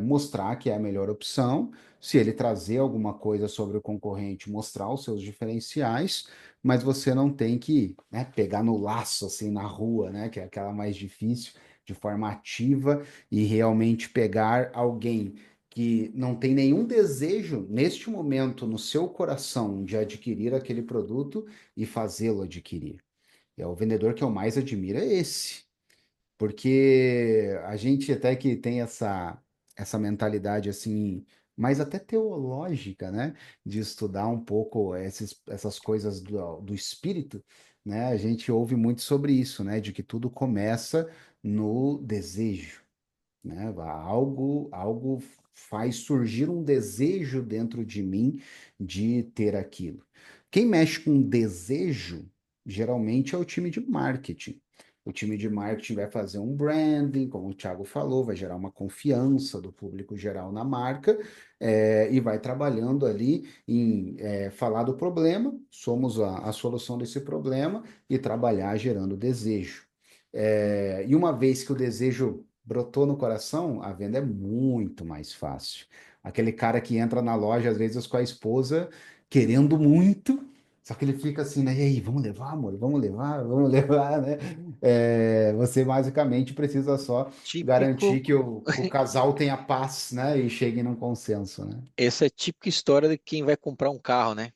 mostrar que é a melhor opção. Se ele trazer alguma coisa sobre o concorrente, mostrar os seus diferenciais, mas você não tem que, né, pegar no laço assim na rua, né? Que é aquela mais difícil, de forma ativa e realmente pegar alguém que não tem nenhum desejo neste momento no seu coração de adquirir aquele produto e fazê-lo adquirir. É o vendedor que eu mais admiro é esse, porque a gente até que tem essa mentalidade assim, mais até teológica, né, de estudar um pouco essas coisas do espírito, né? A gente ouve muito sobre isso, né, de que tudo começa no desejo, né? Algo faz surgir um desejo dentro de mim de ter aquilo. Quem mexe com desejo, geralmente é o time de marketing. O time de marketing vai fazer um branding, como o Thiago falou, vai gerar uma confiança do público geral na marca, e vai trabalhando ali em falar do problema, somos a solução desse problema, e trabalhar gerando desejo. E uma vez que o desejo brotou no coração, a venda é muito mais fácil. Aquele cara que entra na loja, às vezes, com a esposa, querendo muito, só que ele fica assim, né? E aí, vamos levar, amor? Vamos levar? Vamos levar, né? Você basicamente precisa só garantir Típico, que o casal tenha paz, né? E chegue num consenso, né? essa é a típica história de quem vai comprar um carro, né?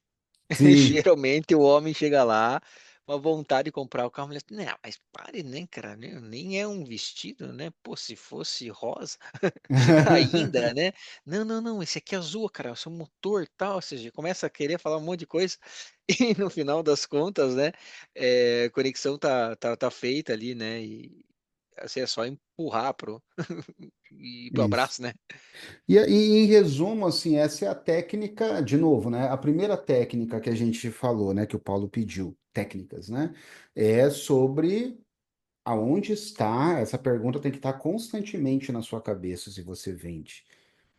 Sim. Geralmente o homem chega lá, uma vontade de comprar o carro, a mulher, não, mas pare, né, cara? Nem é um vestido, né? Pô, se fosse rosa, ainda, né? Não, não, não, esse aqui é azul, cara, o seu motor e tal, ou seja, começa a querer falar um monte de coisa, e no final das contas, né, a conexão tá feita ali, né? E assim, é só empurrar e pro Isso. abraço, né? E em resumo, assim, essa é a técnica, de novo, né? A primeira técnica que a gente falou, né? Que o Paulo pediu, técnicas, né? É sobre aonde está, essa pergunta tem que estar constantemente na sua cabeça se você vende.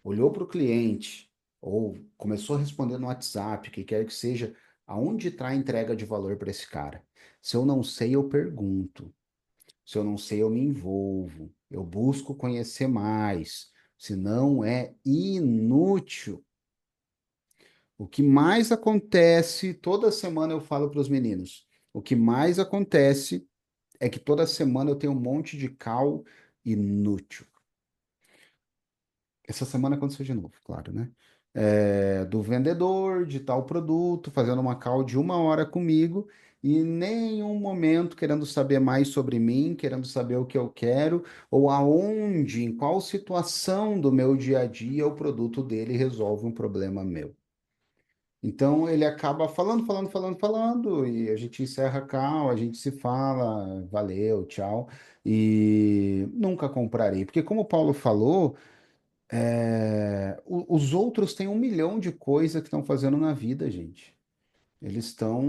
Olhou para o cliente, ou começou a responder no WhatsApp, que quer que seja, aonde está a entrega de valor para esse cara? Se eu não sei, eu pergunto. Se eu não sei, eu me envolvo. Eu busco conhecer mais. Se não, é inútil. O que mais acontece, toda semana eu falo para os meninos, o que mais acontece é que toda semana eu tenho um monte de call inútil. Essa semana aconteceu de novo, claro, né? Do vendedor de tal produto, fazendo uma call de 1 hora comigo e em nenhum momento querendo saber mais sobre mim, querendo saber o que eu quero ou aonde, em qual situação do meu dia a dia o produto dele resolve um problema meu. Então ele acaba falando, falando, falando, falando, e a gente encerra a call, a gente se fala, valeu, tchau, e nunca comprarei. Porque como o Paulo falou, os outros têm 1 milhão de coisas que estão fazendo na vida, gente. Eles estão,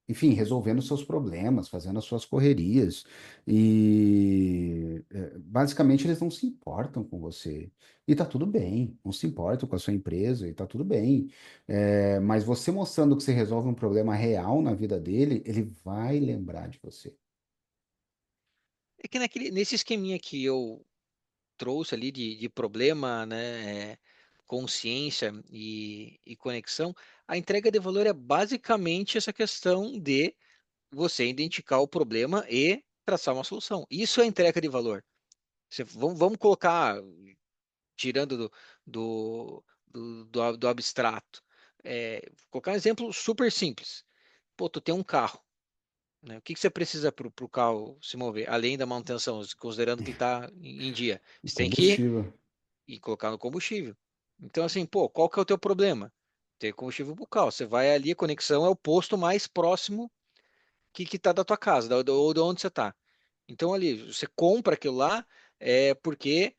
enfim, resolvendo seus problemas, fazendo as suas correrias. E basicamente eles não se importam com você. E tá tudo bem, não se importam com a sua empresa e tá tudo bem. Mas você mostrando que você resolve um problema real na vida dele, ele vai lembrar de você. É que nesse esqueminha que eu trouxe ali de problema, né, consciência e conexão, a entrega de valor é basicamente essa questão de você identificar o problema e traçar uma solução. Isso é entrega de valor. Vamos colocar, tirando do abstrato, colocar um exemplo super simples. Pô, tu tem um carro, né? O que que você precisa para o carro se mover, além da manutenção, considerando que está em dia? Você tem que Combustível. ir colocar no combustível. Então, assim, pô, qual que é o teu problema? Ter combustível para o carro. Você vai ali, a conexão é o posto mais próximo que está da tua casa, ou de onde você está. Então, ali, você compra aquilo lá porque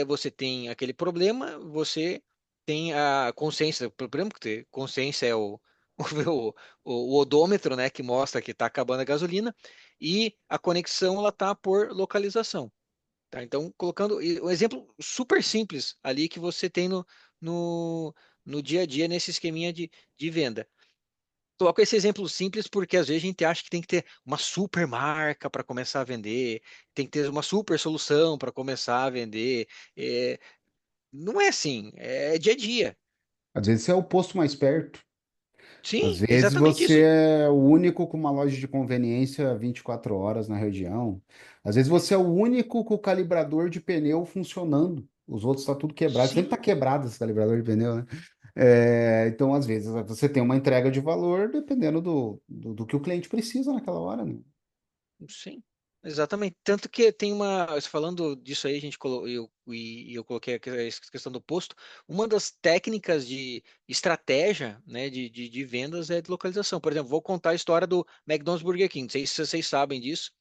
você tem aquele problema, você tem a consciência. O problema que ter consciência é o odômetro, né, que mostra que está acabando a gasolina, e a conexão ela tá por localização. Tá? Então, colocando um exemplo super simples ali que você tem no, no dia a dia nesse esqueminha de venda. Coloco esse exemplo simples porque às vezes a gente acha que tem que ter uma super marca para começar a vender, tem que ter uma super solução para começar a vender. É, não é assim, é dia a dia. Às vezes você é o posto mais perto. Às Sim, vezes exatamente você isso. é o único com uma loja de conveniência 24 horas na região. Às vezes você é o único com o calibrador de pneu funcionando. Os outros estão tudo quebrado. Sempre está Sim, quebrado esse calibrador de pneu, né? Então, às vezes, você tem uma entrega de valor dependendo do que o cliente precisa naquela hora, né? sim, exatamente. Tanto que tem falando disso aí, a gente eu coloquei a questão do posto. Uma das técnicas de estratégia, né, de vendas é de localização. Por exemplo, vou contar a história do McDonald's Burger King. Não sei se vocês sabem disso,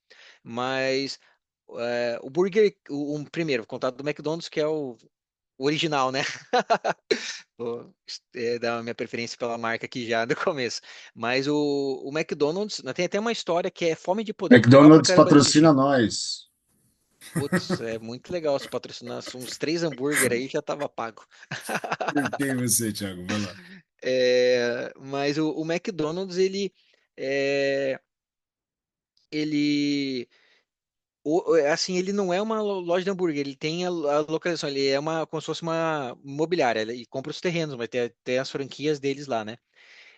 mas o primeiro, vou contar do McDonald's, que é o original, né? Vou dar a minha preferência pela marca aqui já no começo. Mas o McDonald's, né, tem até uma história que é fome de poder, que comeu pra McDonald's caramba de patrocina sushi. nós. Putz, é muito legal se patrocinasse uns 3 hambúrguer aí já tava pago. Cortei você, Thiago, vai lá. Mas o McDonald's, é, ele, assim, ele não é uma loja de hambúrguer, ele tem a localização, ele é como se fosse uma imobiliária, ele compra os terrenos, mas tem as franquias deles lá, né?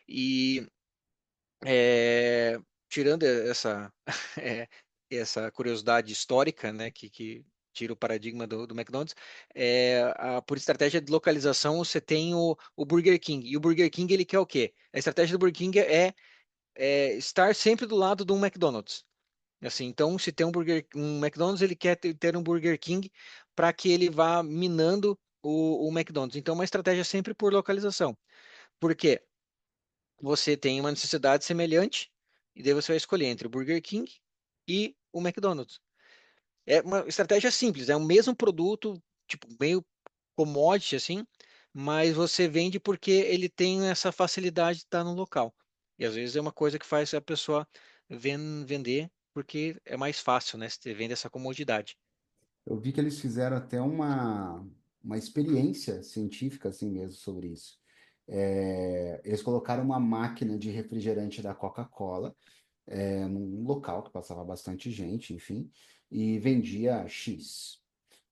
E É, tirando é, essa curiosidade histórica, né, que tira o paradigma do McDonald's, por estratégia de localização, você tem o Burger King. E o Burger King, ele quer o quê? A estratégia do Burger King é estar sempre do lado de um McDonald's. Assim, então, se tem um McDonald's, ele quer ter um Burger King para que ele vá minando o McDonald's. Então, uma estratégia sempre por localização. Por quê? Você tem uma necessidade semelhante e daí você vai escolher entre o Burger King e o McDonald's. É uma estratégia simples, é o mesmo produto, tipo, meio commodity assim, mas você vende porque ele tem essa facilidade de estar no local. E às vezes é uma coisa que faz a pessoa vender porque é mais fácil, né? Você vende essa comodidade. Eu vi que eles fizeram até uma experiência científica, assim mesmo, sobre isso. Eles colocaram uma máquina de refrigerante da Coca-Cola, num local que passava bastante gente, enfim, e vendia X.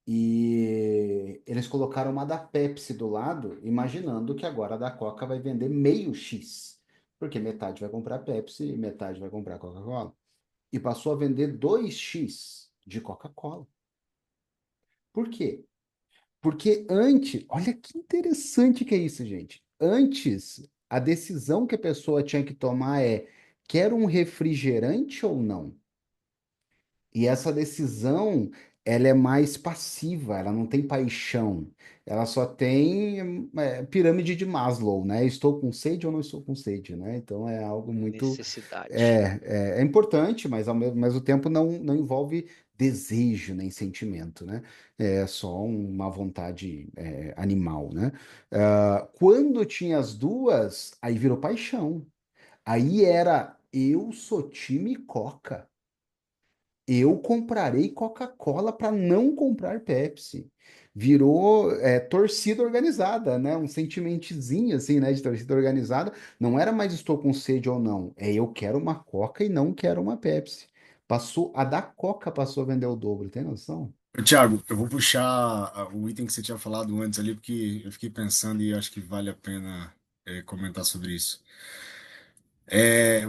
E eles colocaram uma da Pepsi do lado, imaginando que agora a da Coca vai vender meio X, porque metade vai comprar Pepsi e metade vai comprar Coca-Cola. E passou a vender 2X de Coca-Cola. Por quê? Porque antes, olha que interessante que é isso, gente. Antes, a decisão que a pessoa tinha que tomar é: quer um refrigerante ou não? E essa decisão, ela é mais passiva, ela não tem paixão. Ela só tem pirâmide de Maslow, né? Estou com sede ou não estou com sede, né? Então é algo muito Necessidade. é importante, mas ao mesmo tempo não envolve desejo nem sentimento, né? É só uma vontade animal, né? Quando tinha as duas, aí virou paixão. Aí era eu sou time Coca. Eu comprarei Coca-Cola para não comprar Pepsi. Virou torcida organizada, né? Um sentimentezinho assim, né? De torcida organizada. Não era mais estou com sede ou não. É eu quero uma Coca e não quero uma Pepsi. Passou, a da Coca passou a vender o dobro, tem noção? Thiago, eu vou puxar o item que você tinha falado antes ali, porque eu fiquei pensando e acho que vale a pena comentar sobre isso.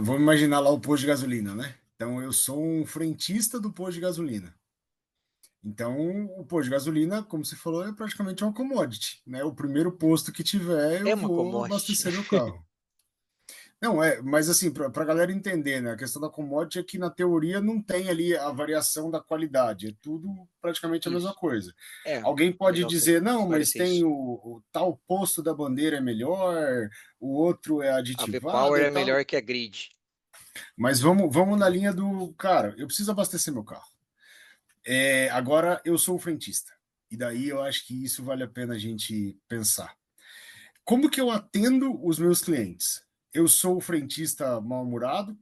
Vamos imaginar lá o posto de gasolina, né? Então, eu sou um frentista do posto de gasolina. Então, o posto de gasolina, como você falou, é praticamente uma commodity, né? O primeiro posto que tiver, É eu uma vou commodity. abastecer meu carro. Não, mas assim, para a galera entender, né? A questão da commodity é que na teoria não tem ali a variação da qualidade, é tudo praticamente a mesma Isso. coisa. É, Alguém pode mesma coisa. dizer, não, mas Parece tem isso. o tal posto da bandeira é melhor, o outro é A aditivado V-Power e é tal. melhor que a Grid. Mas vamos na linha do, cara, eu preciso abastecer meu carro. Agora eu sou o frentista. E daí eu acho que isso vale a pena a gente pensar. Como que eu atendo os meus clientes? Eu sou o frentista mal-humorado,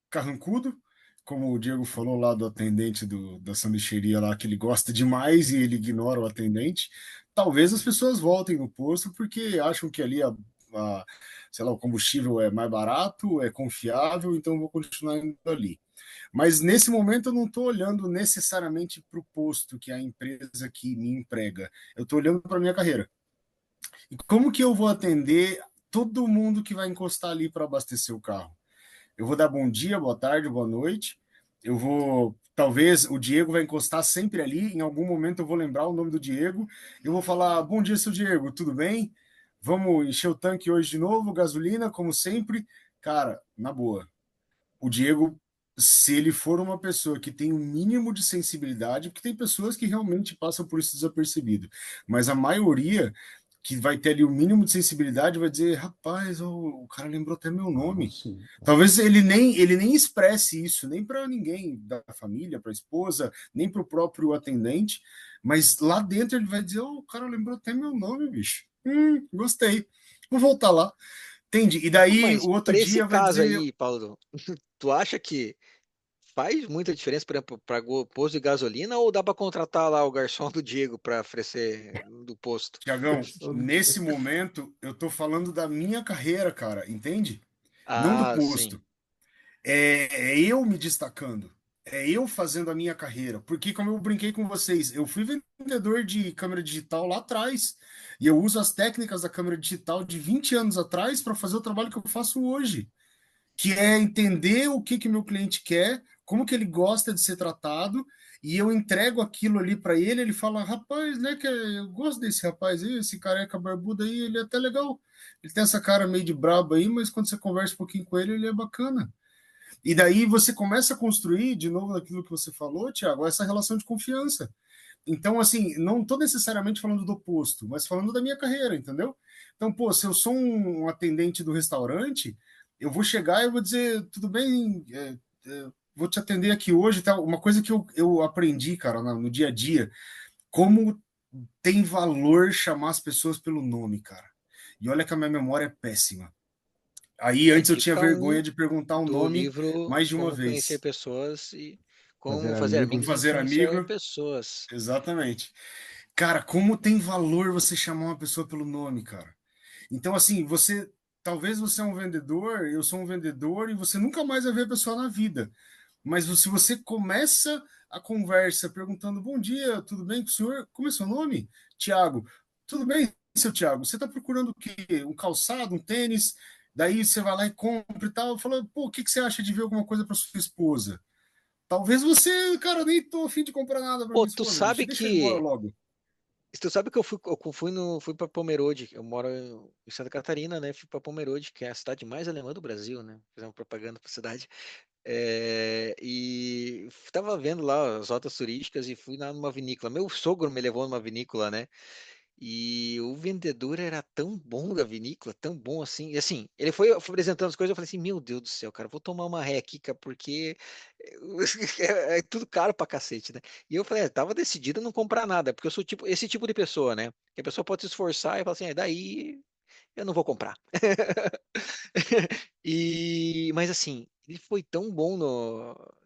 carrancudo, como o Diego falou lá do atendente da sanduicheria lá, que ele gosta demais e ele ignora o atendente. Talvez as pessoas voltem no posto porque acham que ali sei lá, o combustível é mais barato, é confiável, então vou continuar indo ali. Mas nesse momento eu não estou olhando necessariamente para o posto que é a empresa que me emprega. Eu estou olhando para a minha carreira. E como que eu vou atender todo mundo que vai encostar ali para abastecer o carro? Eu vou dar bom dia, boa tarde, boa noite. Eu vou. Talvez o Diego vai encostar sempre ali. Em algum momento eu vou lembrar o nome do Diego. Eu vou falar: bom dia, seu Diego, tudo bem? Vamos encher o tanque hoje de novo, gasolina, como sempre. Cara, na boa. O Diego, se ele for uma pessoa que tem um mínimo de sensibilidade, porque tem pessoas que realmente passam por isso desapercebido, mas a maioria que vai ter ali o mínimo de sensibilidade vai dizer, rapaz, o cara lembrou até meu Ah, nome. sim. Talvez ele nem expresse isso, nem para ninguém da família, para a esposa, nem para o próprio atendente, mas lá dentro ele vai dizer, o cara lembrou até meu nome, bicho. Gostei. Vou voltar lá. Entendi. E Ah, daí o mas outro para esse dia vai caso dizer, aí, Paulo, tu acha que faz muita diferença, por exemplo, para posto de gasolina ou dá para contratar lá o garçom do Diego para oferecer do posto? Tiagão, nesse momento eu tô falando da minha carreira, cara, entende? Não do Ah, sim. posto. É eu me destacando. É eu fazendo a minha carreira. Porque, como eu brinquei com vocês, eu fui vendedor de câmera digital lá atrás. E eu uso as técnicas da câmera digital de 20 anos atrás para fazer o trabalho que eu faço hoje, que é entender o que que meu cliente quer, como que ele gosta de ser tratado, e eu entrego aquilo ali para ele, ele fala, rapaz, né, que eu gosto desse rapaz aí, esse careca barbudo aí, ele é até legal. Ele tem essa cara meio de brabo aí, mas quando você conversa um pouquinho com ele, ele é bacana. E daí você começa a construir, de novo, aquilo que você falou, Tiago, essa relação de confiança. Então, assim, não estou necessariamente falando do posto, mas falando da minha carreira, entendeu? Então, pô, se eu sou um atendente do restaurante, eu vou chegar e vou dizer, tudo bem, vou te atender aqui hoje, tá? Uma coisa que eu aprendi, cara, no dia a dia, como tem valor chamar as pessoas pelo nome, cara. E olha que a minha memória é péssima. Aí É antes eu tinha dica vergonha um de perguntar o do nome livro mais de uma Como Conhecer vez. Pessoas e Fazer Como Fazer amigo. Como Amigos e fazer Influenciar amigo, Pessoas. exatamente. Cara, como tem valor você chamar uma pessoa pelo nome, cara. Então, assim, talvez você é um vendedor, eu sou um vendedor, e você nunca mais vai ver a pessoa na vida. Mas se você começa a conversa perguntando, bom dia, tudo bem com o senhor? Como é seu nome? Tiago. Tudo bem, seu Tiago? Você está procurando o quê? Um calçado, um tênis? Daí você vai lá e compra e tal. Fala, pô, o que você acha de ver alguma coisa para sua esposa? Talvez você, cara, nem tô afim de comprar nada para Pô, minha esposa, bicho. Deixa eu ir embora logo. tu sabe que fui para Pomerode, eu moro em Santa Catarina, né? Fui para Pomerode, que é a cidade mais alemã do Brasil, né? Fizemos propaganda para a cidade. E tava vendo lá as rotas turísticas e fui lá numa vinícola. Meu sogro me levou numa vinícola, né? E o vendedor era tão bom da vinícola, tão bom assim. E assim, ele foi apresentando as coisas, eu falei assim, meu Deus do céu, cara, vou tomar uma ré aqui, cara, porque é tudo caro pra cacete, né? E eu falei, tava decidido a não comprar nada, porque eu sou esse tipo de pessoa, né? Que a pessoa pode se esforçar e falar assim, daí eu não vou comprar. Mas assim, ele foi tão bom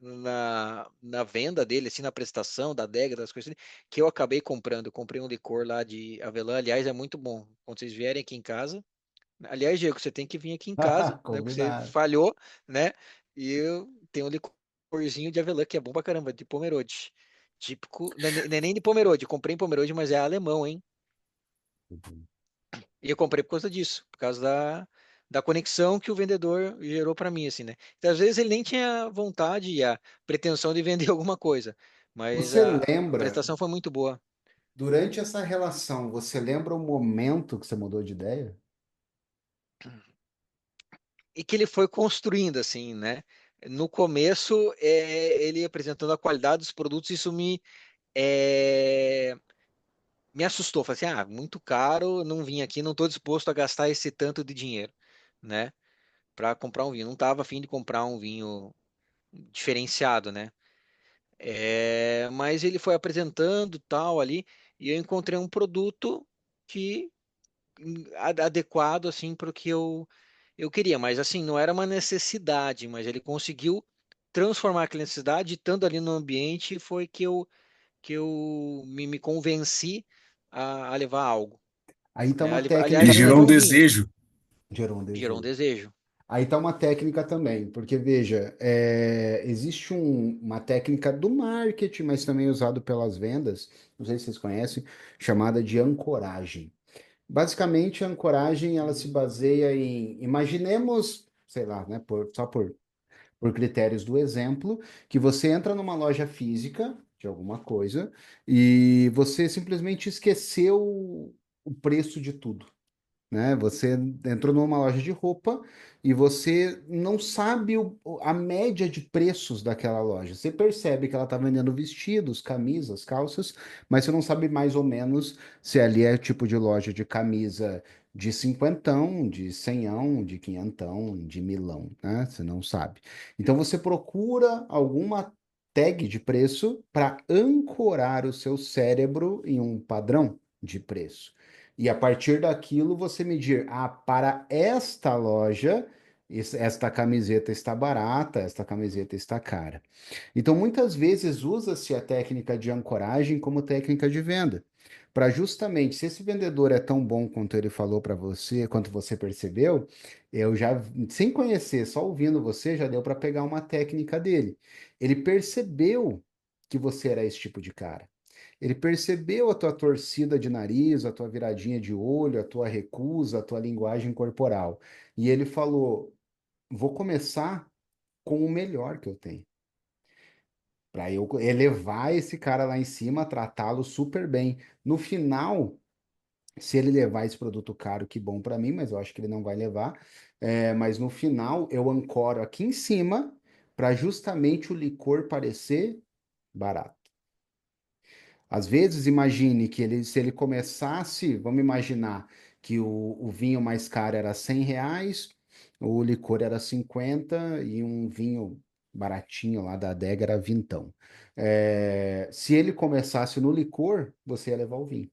na venda dele, assim, na prestação da adega, das coisas, assim, que eu acabei comprando. Eu comprei um licor lá de avelã, aliás, é muito bom. Quando vocês vierem aqui em casa. Aliás, Diego, você tem que vir aqui em casa, né? Porque você Combinado. falhou, né? E eu tenho um licorzinho de avelã que é bom pra caramba, de Pomerode. Típico, não é nem de Pomerode, eu comprei em Pomerode, mas é alemão, hein? E eu comprei por causa disso, por causa da conexão que o vendedor gerou para mim, assim, né? Então, às vezes ele nem tinha vontade e a pretensão de vender alguma coisa, mas Você a lembra, prestação foi muito boa. durante essa relação, você lembra o momento que você mudou de ideia? e que ele foi construindo, assim, né? No começo, ele apresentando a qualidade dos produtos, isso é, me assustou. Falei assim, muito caro, não vim aqui, não estou disposto a gastar esse tanto de dinheiro, né? Para comprar um vinho. Não estava afim de comprar um vinho diferenciado, né? Mas ele foi apresentando tal ali, e eu encontrei um produto que adequado assim para o que eu queria, mas assim, não era uma necessidade, mas ele conseguiu transformar aquela necessidade, estando ali no ambiente, foi que eu me convenci a levar algo, Aí tá né? uma Aliás, Ele a técnica levar gerou um o vinho, desejo. gerou um gerou um desejo. desejo. Aí tá uma técnica também, porque veja, existe uma técnica do marketing, mas também usado pelas vendas, não sei se vocês conhecem, chamada de ancoragem. Basicamente, a ancoragem ela se baseia em, imaginemos, sei lá, né, só por critérios do exemplo, que você entra numa loja física de alguma coisa e você simplesmente esqueceu o preço de tudo, né? Você entrou numa loja de roupa e você não sabe a média de preços daquela loja. Você percebe que ela está vendendo vestidos, camisas, calças, mas você não sabe mais ou menos se ali é tipo de loja de camisa de cinquentão, de senhão, de quinhentão, de milão, né? Você não sabe. Então você procura alguma tag de preço para ancorar o seu cérebro em um padrão de preço. E a partir daquilo você medir, para esta loja, esta camiseta está barata, esta camiseta está cara. Então, muitas vezes usa-se a técnica de ancoragem como técnica de venda, para justamente, se esse vendedor é tão bom quanto ele falou para você, quanto você percebeu, eu já, sem conhecer, só ouvindo você, já deu para pegar uma técnica dele. Ele percebeu que você era esse tipo de cara. Ele percebeu a tua torcida de nariz, a tua viradinha de olho, a tua recusa, a tua linguagem corporal. E ele falou: vou começar com o melhor que eu tenho. Para eu elevar esse cara lá em cima, tratá-lo super bem. No final, se ele levar esse produto caro, que bom para mim, mas eu acho que ele não vai levar. Mas no final, eu ancoro aqui em cima para justamente o licor parecer barato. Às vezes, imagine que se ele começasse, vamos imaginar que o vinho mais caro era R$ 100, o licor era 50 e um vinho baratinho lá da adega era vintão. Se ele começasse no licor, você ia levar o vinho.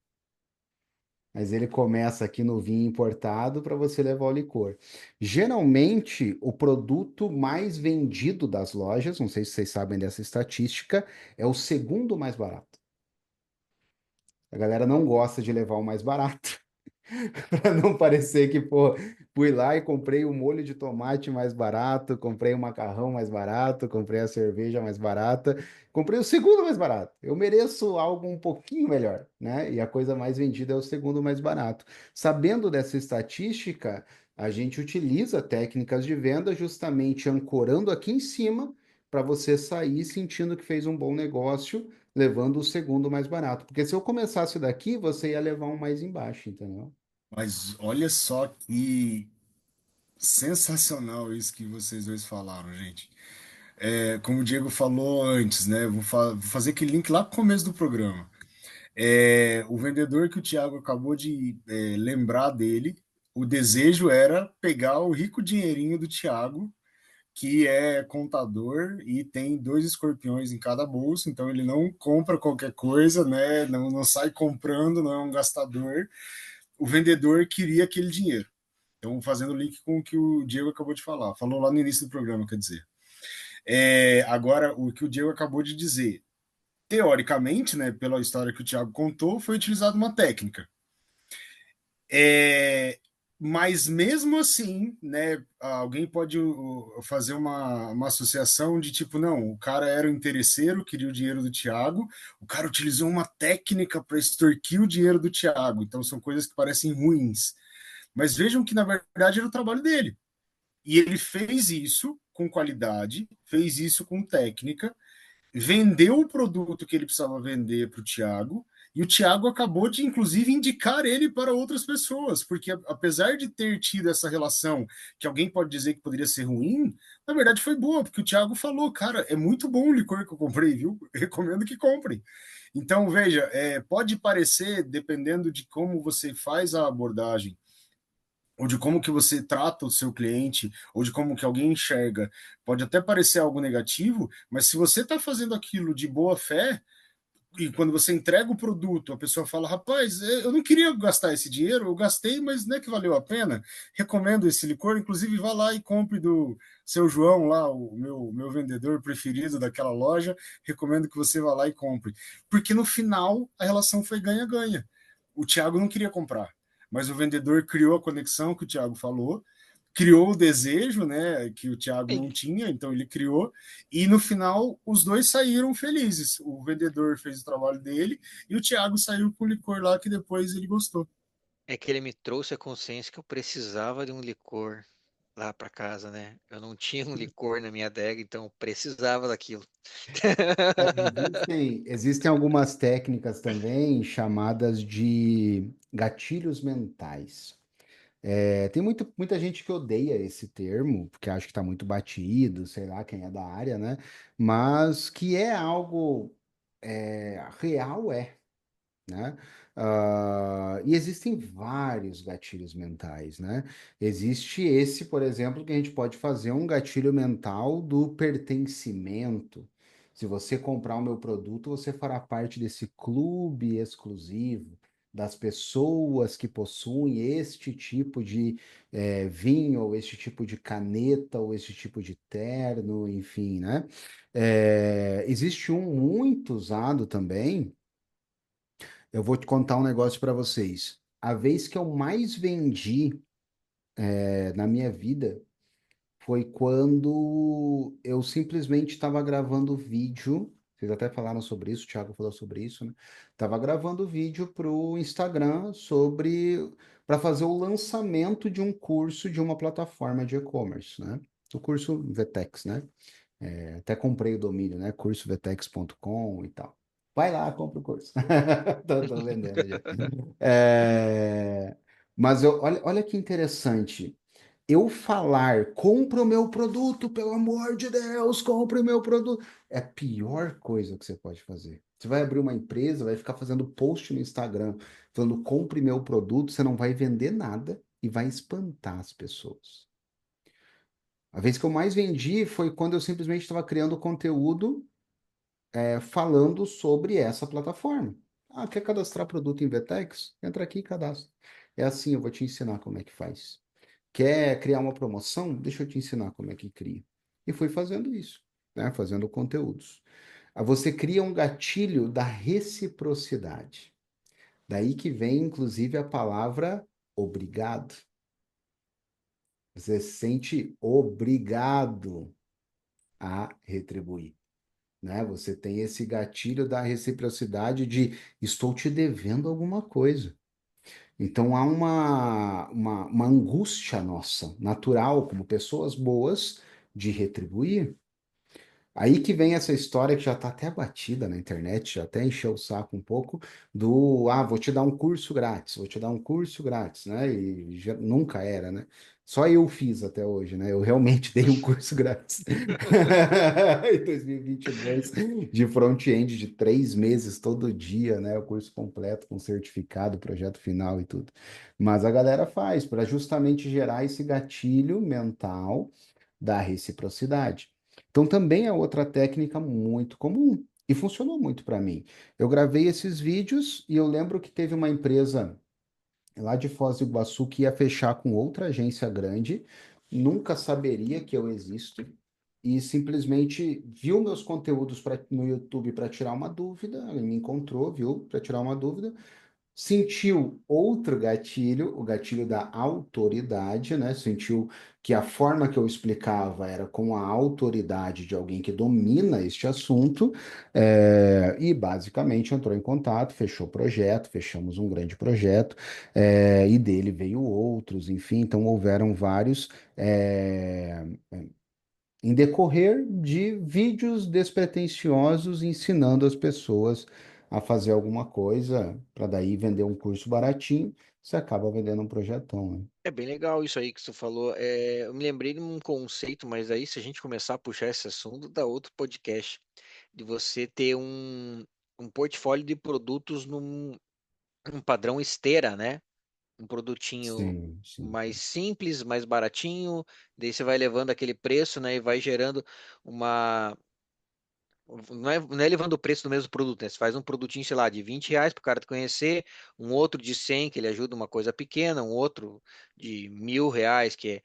Mas ele começa aqui no vinho importado para você levar o licor. Geralmente, o produto mais vendido das lojas, não sei se vocês sabem dessa estatística, é o segundo mais barato. A galera não gosta de levar o mais barato, para não parecer que, pô, fui lá e comprei o molho de tomate mais barato, comprei o macarrão mais barato, comprei a cerveja mais barata, comprei o segundo mais barato. Eu mereço algo um pouquinho melhor, né? E a coisa mais vendida é o segundo mais barato. Sabendo dessa estatística, a gente utiliza técnicas de venda justamente ancorando aqui em cima para você sair sentindo que fez um bom negócio, levando o segundo mais barato. Porque se eu começasse daqui, você ia levar um mais embaixo, entendeu? Mas olha só que sensacional isso que vocês dois falaram, gente. Como o Diego falou antes, né? Vou fazer aquele link lá pro começo do programa. O vendedor que o Thiago acabou de lembrar dele, o desejo era pegar o rico dinheirinho do Thiago, que é contador e tem dois escorpiões em cada bolso, então ele não compra qualquer coisa, né? Não sai comprando, não é um gastador. O vendedor queria aquele dinheiro. Então, fazendo link com o que o Diego acabou de falar, falou lá no início do programa, quer dizer. Agora, o que o Diego acabou de dizer, teoricamente, né, pela história que o Thiago contou, foi utilizada uma técnica. É, mas mesmo assim, né, alguém pode fazer uma associação de tipo, não, o cara era um interesseiro, queria o dinheiro do Thiago, o cara utilizou uma técnica para extorquir o dinheiro do Thiago. Então são coisas que parecem ruins. Mas vejam que na verdade era o trabalho dele. E ele fez isso com qualidade, fez isso com técnica, vendeu o produto que ele precisava vender para o Thiago, E o Thiago acabou de, inclusive, indicar ele para outras pessoas, porque apesar de ter tido essa relação que alguém pode dizer que poderia ser ruim, na verdade foi boa, porque o Thiago falou, cara, é muito bom o licor que eu comprei, viu? Recomendo que comprem. Então, veja, pode parecer, dependendo de como você faz a abordagem, ou de como que você trata o seu cliente, ou de como que alguém enxerga, pode até parecer algo negativo, mas se você está fazendo aquilo de boa fé, e quando você entrega o produto, a pessoa fala: rapaz, eu não queria gastar esse dinheiro, eu gastei, mas não é que valeu a pena. Recomendo esse licor, inclusive vá lá e compre do seu João, lá, o meu vendedor preferido daquela loja. Recomendo que você vá lá e compre. Porque no final a relação foi ganha-ganha. O Thiago não queria comprar, mas o vendedor criou a conexão que o Thiago falou, criou o desejo, né, que o Thiago não tinha, então ele criou, e no final os dois saíram felizes. O vendedor fez o trabalho dele e o Thiago saiu com o licor lá que depois ele gostou. É que ele me trouxe a consciência que eu precisava de um licor lá para casa, né? Eu não tinha um licor na minha adega, então eu precisava daquilo. Existem algumas técnicas também chamadas de gatilhos mentais. Tem muita gente que odeia esse termo, porque acha que está muito batido, sei lá, quem é da área, né? Mas que é algo real, né? E existem vários gatilhos mentais, né? Existe esse, por exemplo, que a gente pode fazer um gatilho mental do pertencimento. Se você comprar o meu produto, você fará parte desse clube exclusivo das pessoas que possuem este tipo de vinho, ou este tipo de caneta, ou este tipo de terno, enfim, né? Existe um muito usado também. Eu vou te contar um negócio para vocês. A vez que eu mais vendi na minha vida foi quando eu simplesmente estava gravando vídeo. Vocês até falaram sobre isso, o Thiago falou sobre isso, né? Tava gravando vídeo para o Instagram para fazer o lançamento de um curso de uma plataforma de e-commerce, né? O curso Vetex, né? Até comprei o domínio, né? cursovetex.com e tal. Vai lá, compra o curso. Tô vendendo já. É, Mas olha que interessante. Eu falar, compra o meu produto, pelo amor de Deus, compre o meu produto. É a pior coisa que você pode fazer. Você vai abrir uma empresa, vai ficar fazendo post no Instagram, falando, compre meu produto, você não vai vender nada e vai espantar as pessoas. A vez que eu mais vendi foi quando eu simplesmente estava criando conteúdo falando sobre essa plataforma. Ah, quer cadastrar produto em Vetex? Entra aqui e cadastra. É assim, eu vou te ensinar como é que faz. Quer criar uma promoção? Deixa eu te ensinar como é que cria. E fui fazendo isso, né? Fazendo conteúdos. Você cria um gatilho da reciprocidade. Daí que vem, inclusive, a palavra obrigado. Você se sente obrigado a retribuir, né? Você tem esse gatilho da reciprocidade de estou te devendo alguma coisa. Então há uma angústia nossa, natural, como pessoas boas, de retribuir. Aí que vem essa história que já está até batida na internet, já até encheu o saco um pouco, vou te dar um curso grátis, vou te dar um curso grátis, né? E nunca era, né? Só eu fiz até hoje, né? Eu realmente dei um curso grátis em 2022 de front-end de 3 meses todo dia, né? O curso completo com certificado, projeto final e tudo. Mas a galera faz para justamente gerar esse gatilho mental da reciprocidade. Então, também é outra técnica muito comum e funcionou muito para mim. Eu gravei esses vídeos e eu lembro que teve uma empresa lá de Foz do Iguaçu que ia fechar com outra agência grande, nunca saberia que eu existo e simplesmente viu meus conteúdos no YouTube para tirar uma dúvida, ele me encontrou, viu, para tirar uma dúvida, sentiu outro gatilho, o gatilho da autoridade, né? Sentiu que a forma que eu explicava era com a autoridade de alguém que domina este assunto, e basicamente entrou em contato, fechou o projeto, fechamos um grande projeto, e dele veio outros, enfim, então houveram vários. Em decorrer de vídeos despretensiosos ensinando as pessoas a fazer alguma coisa para daí vender um curso baratinho, você acaba vendendo um projetão, né? É bem legal isso aí que você falou. Eu me lembrei de um conceito, mas aí se a gente começar a puxar esse assunto, dá outro podcast, de você ter um portfólio de produtos um padrão esteira, né? Um produtinho Sim, sim. mais simples, mais baratinho, daí você vai levando aquele preço, né? E vai gerando uma. Não é levando o preço do mesmo produto, né? Você faz um produtinho, sei lá, de R$ 20 para o cara te conhecer, um outro de 100 que ele ajuda uma coisa pequena, um outro de R$ 1.000,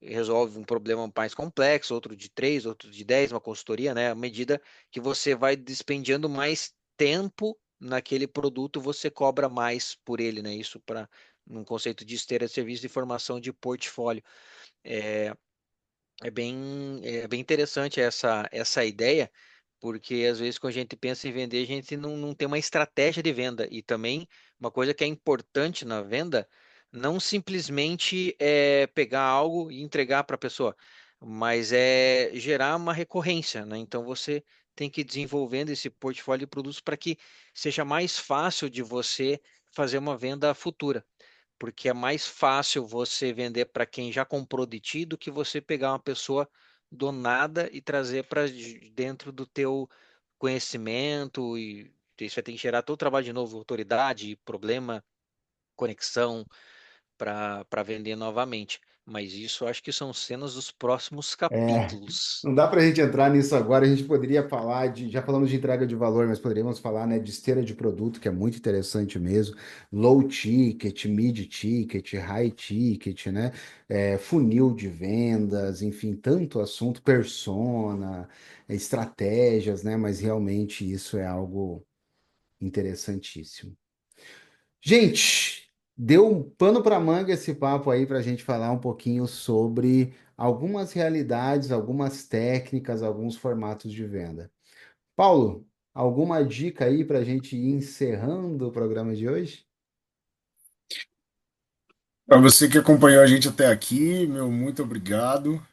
resolve um problema mais complexo, outro de 3, outro de 10, uma consultoria, né? À medida que você vai despendiando mais tempo naquele produto, você cobra mais por ele, né? Isso para um conceito de esteira de serviço de formação de portfólio. É bem interessante essa ideia, porque às vezes quando a gente pensa em vender, a gente não tem uma estratégia de venda. E também uma coisa que é importante na venda, não simplesmente é pegar algo e entregar para a pessoa, mas é gerar uma recorrência, né? Então você tem que ir desenvolvendo esse portfólio de produtos para que seja mais fácil de você fazer uma venda futura, porque é mais fácil você vender para quem já comprou de ti do que você pegar uma pessoa do nada e trazer para dentro do teu conhecimento, e isso vai ter que gerar todo o trabalho de novo, autoridade, problema, conexão para vender novamente. Mas isso eu acho que são cenas dos próximos É, capítulos. não dá para a gente entrar nisso agora. A gente poderia falar de, já falamos de entrega de valor, mas poderíamos falar, né, de esteira de produto, que é muito interessante mesmo. Low ticket, mid ticket, high ticket, né? Funil de vendas, enfim, tanto assunto, persona, estratégias, né? Mas realmente isso é algo interessantíssimo. Gente, deu um pano para manga esse papo aí para a gente falar um pouquinho sobre algumas realidades, algumas técnicas, alguns formatos de venda. Paulo, alguma dica aí para a gente ir encerrando o programa de hoje? Para você que acompanhou a gente até aqui, meu muito obrigado.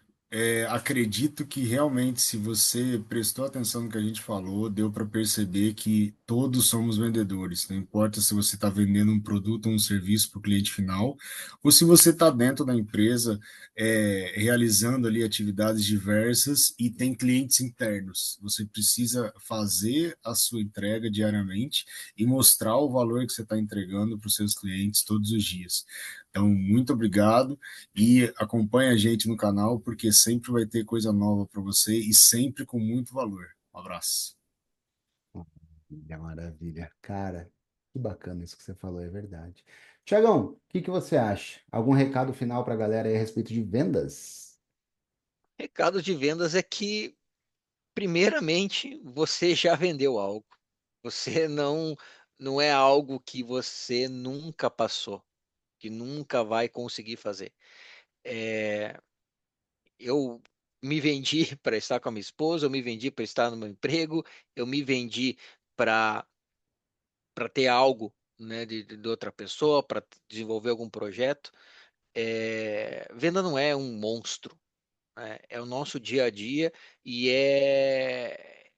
Acredito que realmente, se você prestou atenção no que a gente falou, deu para perceber que todos somos vendedores. Não importa se você está vendendo um produto ou um serviço para o cliente final, ou se você está dentro da empresa, realizando ali atividades diversas e tem clientes internos. Você precisa fazer a sua entrega diariamente e mostrar o valor que você está entregando para os seus clientes todos os dias. Então, muito obrigado e acompanhe a gente no canal, porque sempre vai ter coisa nova para você e sempre com muito valor. Um abraço. Maravilha, maravilha. Cara, que bacana isso que você falou, é verdade. Tiagão, o que que você acha? Algum recado final para a galera aí a respeito de vendas? Recado de vendas é que, primeiramente, você já vendeu algo. Você não é algo que você nunca passou, que nunca vai conseguir fazer. É, eu me vendi para estar com a minha esposa, eu me vendi para estar no meu emprego, eu me vendi para ter algo, né, de outra pessoa, para desenvolver algum projeto. Venda não é um monstro, né? É o nosso dia a dia e é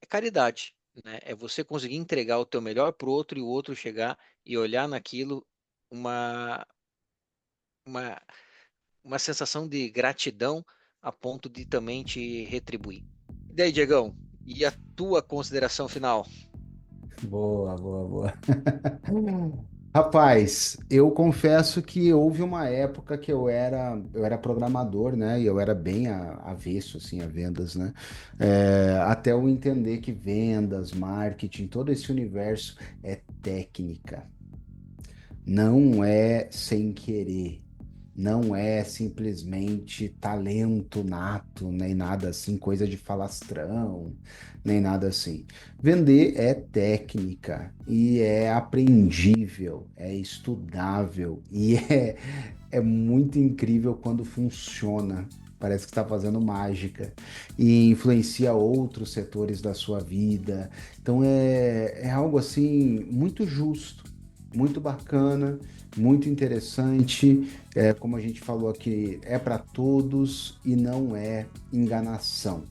caridade, né? É você conseguir entregar o teu melhor para o outro e o outro chegar e olhar naquilo uma, uma, uma sensação de gratidão a ponto de também te retribuir. E daí, Diegão, e a tua consideração final? Boa, boa, boa. Rapaz, eu confesso que houve uma época que eu era programador, né? E eu era bem avesso, assim, a vendas, né? Até eu entender que vendas, marketing, todo esse universo é técnica. Não é sem querer. Não é simplesmente talento nato, nem nada assim, coisa de falastrão, nem nada assim. Vender é técnica e é aprendível, é estudável e é muito incrível quando funciona. Parece que está fazendo mágica e influencia outros setores da sua vida. Então é algo assim muito justo, muito bacana, muito interessante. Como a gente falou aqui, é para todos e não é enganação.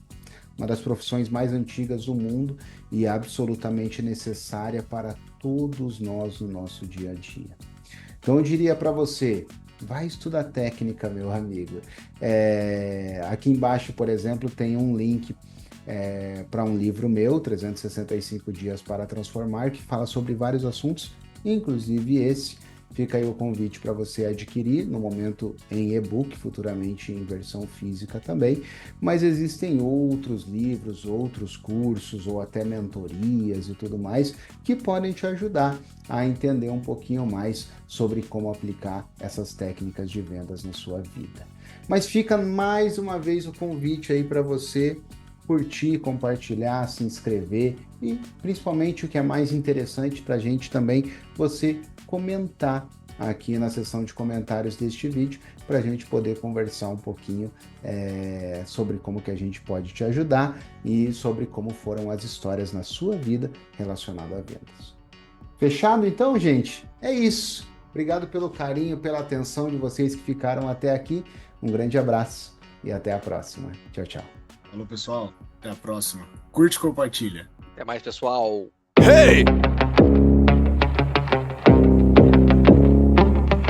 uma das profissões mais antigas do mundo e absolutamente necessária para todos nós no nosso dia a dia. Então eu diria para você, vai estudar técnica, meu amigo. Aqui embaixo, por exemplo, tem um link para um livro meu, 365 Dias para Transformar, que fala sobre vários assuntos, inclusive esse. Fica aí o convite para você adquirir, no momento em e-book, futuramente em versão física também, mas existem outros livros, outros cursos ou até mentorias e tudo mais que podem te ajudar a entender um pouquinho mais sobre como aplicar essas técnicas de vendas na sua vida. Mas fica mais uma vez o convite aí para você curtir, compartilhar, se inscrever e principalmente o que é mais interessante para a gente também, você comentar aqui na seção de comentários deste vídeo para a gente poder conversar um pouquinho sobre como que a gente pode te ajudar e sobre como foram as histórias na sua vida relacionadas a vendas. Fechado então, gente? É isso. Obrigado pelo carinho, pela atenção de vocês que ficaram até aqui. Um grande abraço e até a próxima. Tchau, tchau. Falou, pessoal. Até a próxima. Curte e compartilha. Até mais, pessoal. Hey!